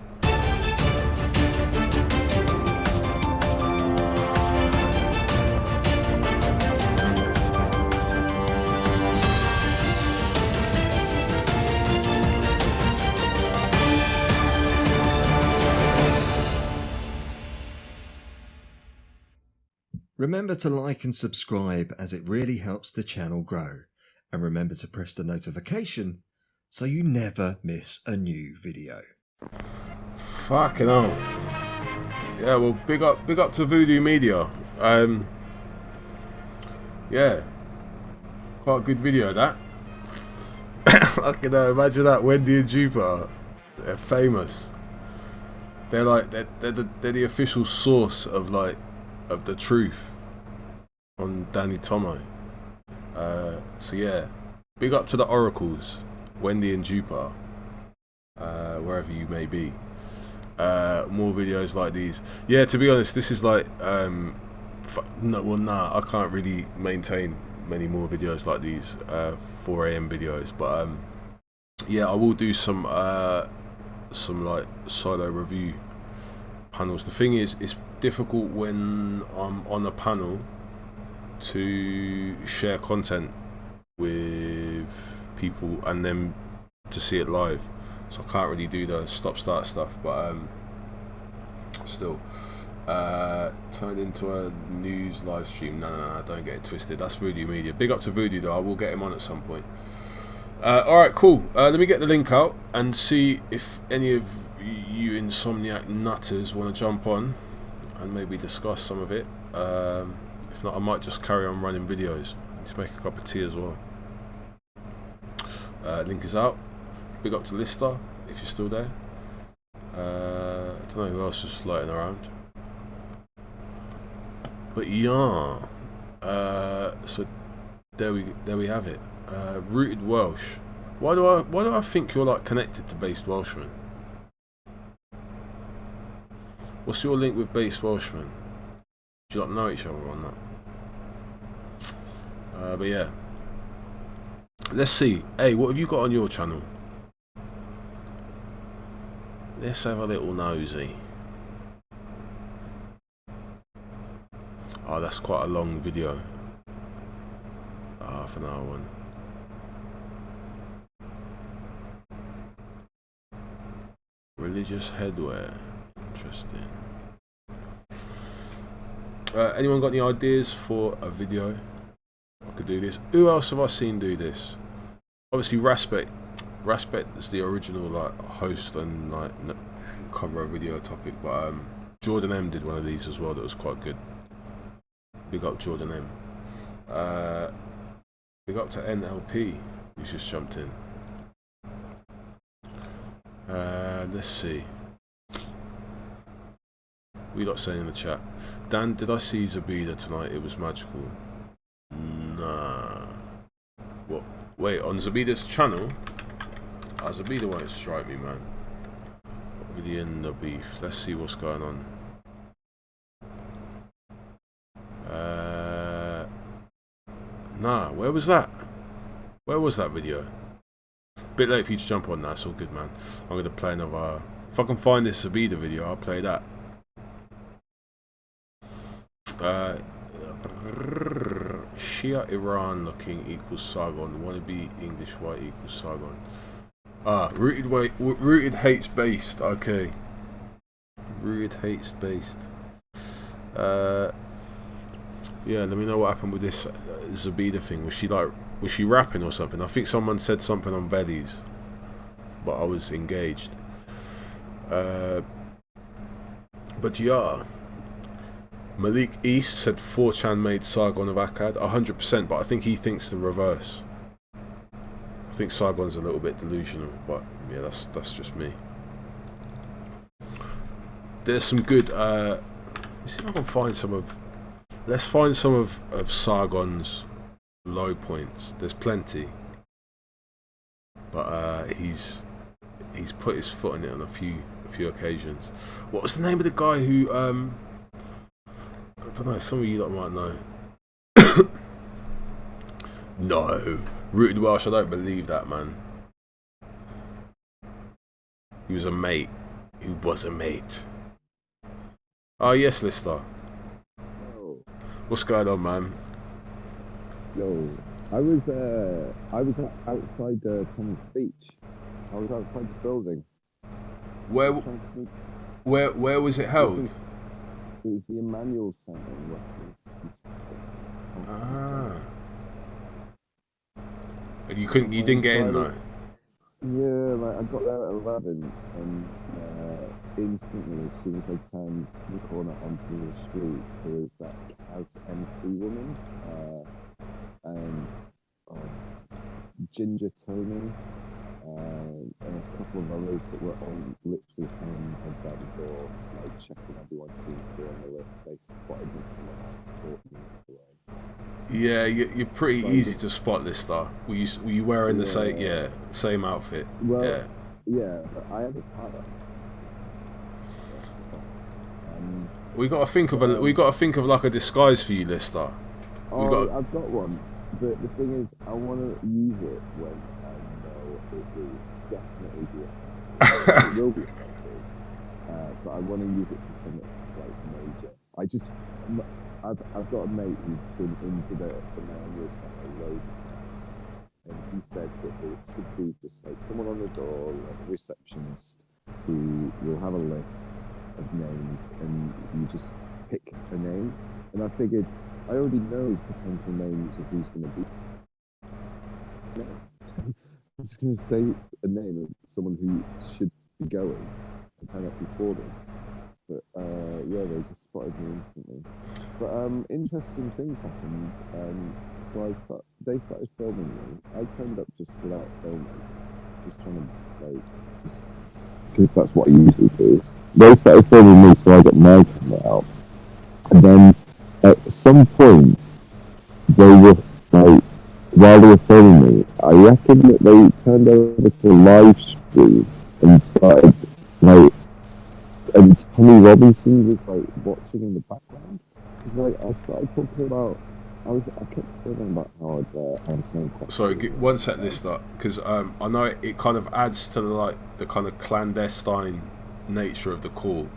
Remember to like and subscribe, as it really helps the channel grow. And remember to press the notification so you never miss a new video. Fucking hell. Yeah, well, big up to Voodoo Media. Yeah, quite a good video, that. Fucking hell, imagine that, Wendy and Jupiter. They're famous. they're the official source of the truth on Danny Tomo. So yeah, big up to the oracles, Wendy and Jupiter, wherever you may be. More videos like these. Yeah, to be honest, this is I can't really maintain many more videos like these 4 a.m. videos, but yeah, I will do some solo review panels. The thing is, it's difficult when I'm on a panel to share content with people and then to see it live, so I can't really do the stop-start stuff, but still turned into a news live stream. No, don't get it twisted, that's Voodoo Media. Big up to Voodoo though, I will get him on at some point. Alright, cool. Let me get the link out and see if any of you insomniac nutters want to jump on and maybe discuss some of it. If not, I might just carry on running videos. Let's make a cup of tea as well. Link is out. Big up to Lister, if you're still there. I don't know who else is floating around. But yeah. So there we have it. Rooted Welsh. Why do I think you're connected to Based Welshman? What's your link with Based Welshman? Do you know each other on that? But yeah, let's see. Hey, what have you got on your channel? Let's have a little nosy. Oh, that's quite a long video. Half an hour one. Religious headwear. Interesting. Anyone got any ideas for a video? I could do this. Who else have I seen do this? Obviously, Raspect is the original host and cover a video topic, but Jordan M did one of these as well that was quite good. Big up Jordan M. Big up to NLP who's just jumped in. Let's see. What you lot saying in the chat? Dan, did I see Zabida tonight? It was magical. Nah. What? Wait, on Zabida's channel? Zabida won't strike me, man. Really in the beef. Let's see what's going on. Nah, where was that? Where was that video? Bit late for you to jump on that, it's all good, man. I'm going to play another... If I can find this Zabida video, I'll play that. Shia Iran looking equals Saigon. Wannabe English white equals Saigon. Rooted hates based. Okay. Rooted hates based. Yeah, let me know what happened with this Zabida thing. Was she rapping or something? I think someone said something on Veddies, but I was engaged. But yeah, Malik East said 4chan made Saigon of Akkad. 100%, but I think he thinks the reverse. I think Saigon's a little bit delusional, but yeah, that's just me. There's some good. Let me see if I can find some of. Let's find some of Saigon's low points. There's plenty, but he's put his foot in it on a few occasions. What was the name of the guy who I don't know, some of you lot might know. No, Rooted Welsh, I don't believe that, man. He was a mate. He was a mate. Oh yes, Lister. Oh. What's going on, man? Yo, I was outside Tommy's speech. I was outside the building. Where was it held? It was the Emmanuel Center in Western. Ah. And you didn't get in though? Yeah, I got there at 11 and instantly, as soon as I turned the corner onto the street, there was that Kaz MC woman and Ginger Tony and a couple of others that were all literally hanging heads out the door. Yeah, you're pretty easy to spot, Lister. Were you wearing the same outfit? Well, yeah. But I had a tie. We got to think of like a disguise for you, Lister. I've got one. But the thing is, I want to use it when I know it will definitely be effective. It will be effective. But I want to use it for something like major. I've got a mate who's been into the man with loads of times, and he said that there should be just like someone on the door, like a receptionist, who will have a list of names, and you just pick a name. And I figured, I already know potential names of who's going to be. I'm just going to say it's a name of someone who should be going and hang up before them. But yeah, they just spotted me instantly. But interesting things happened. So they started filming me. I turned up just without filming, just trying to because that's what I usually do. They started filming me, so I got my camera out, and then at some point they were like, while they were filming me, I reckon that they turned over to live stream and started like. And Tommy Robinson was like watching in the background. Like I started talking about, I kept talking about how I'd answer questions. Sorry, one sec, Lister, because I know it kind of adds to the kind of clandestine nature of the call,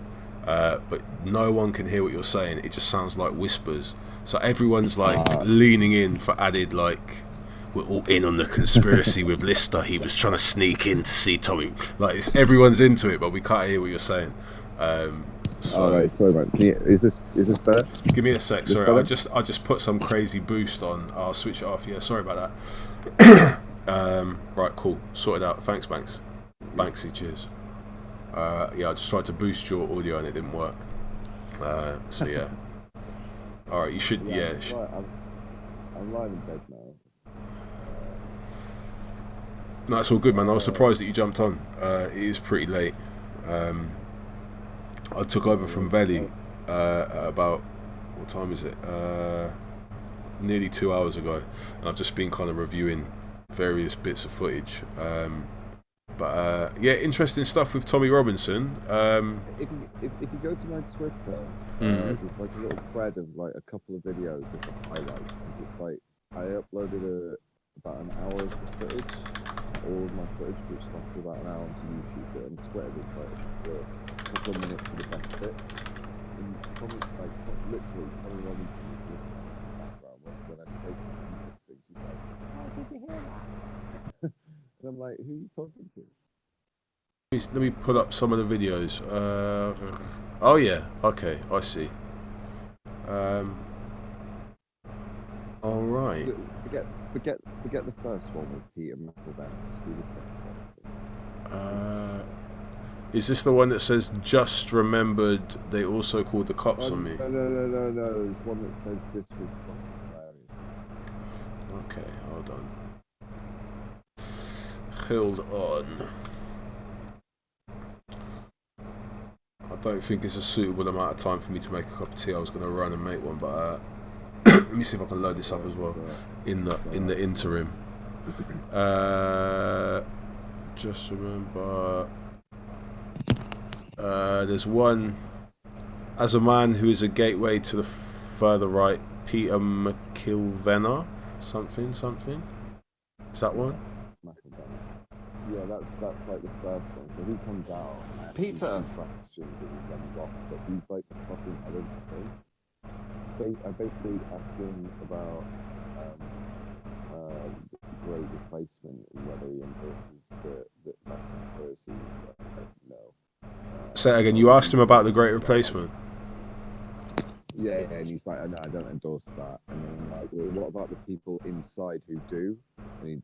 but no one can hear what you're saying. It just sounds like whispers. So everyone's like leaning in for added we're all in on the conspiracy with Lister. He was trying to sneak in to see Tommy. Everyone's into it, but we can't hear what you're saying. Alright, sorry man. Is this better? Give me a sec. Sorry, I just put some crazy boost on. I'll switch it off. Yeah, sorry about that. Right, cool. Sorted out. Thanks, Banks. Banksy, cheers. Yeah, I just tried to boost your audio and it didn't work. So yeah. All right, you should. Yeah. I'm lying in bed now. No, it's all good, man. I was surprised that you jumped on. It is pretty late. I took over from Veli at about, what time is it? Nearly 2 hours ago, and I've just been kind of reviewing various bits of footage. But yeah, interesting stuff with Tommy Robinson. If you go to my Twitter, there's like a little thread of like a couple of videos with the highlights. It's like I uploaded about an hour of footage, all of my footage, which lasted about an hour onto YouTube. But on Twitter, there's like a couple of minutes for the best bit. And Tommy, like literally, Tommy Robinson is in the background when I take things. He's like, "Oh, did you hear that?" And I'm like, "Who are you talking to?" Let me put up some of the videos. Oh yeah, okay, I see. All right. Forget the first one with Peter McElveen. Let's do the second one. Is this the one that says "Just remembered they also called the cops on me"? No. There's one that says "This was fucking hilarious." Okay, hold on. I don't think it's a suitable amount of time for me to make a cup of tea. I was going to run and make one, but let me see if I can load this up as well in the interim. Just remember, there's one. As a man who is a gateway to the further right, Peter McIlvenna, something. Is that one? Yeah, that's like the first one. So he comes out. Peter. But he's like the fucking other thing. I basically asked him about great replacement and whether he endorses the conspiracy. No. Say it again. You asked him about the great replacement. Yeah, and he's like, "No, I don't endorse that." And then like, "Well, what about the people inside who do?" And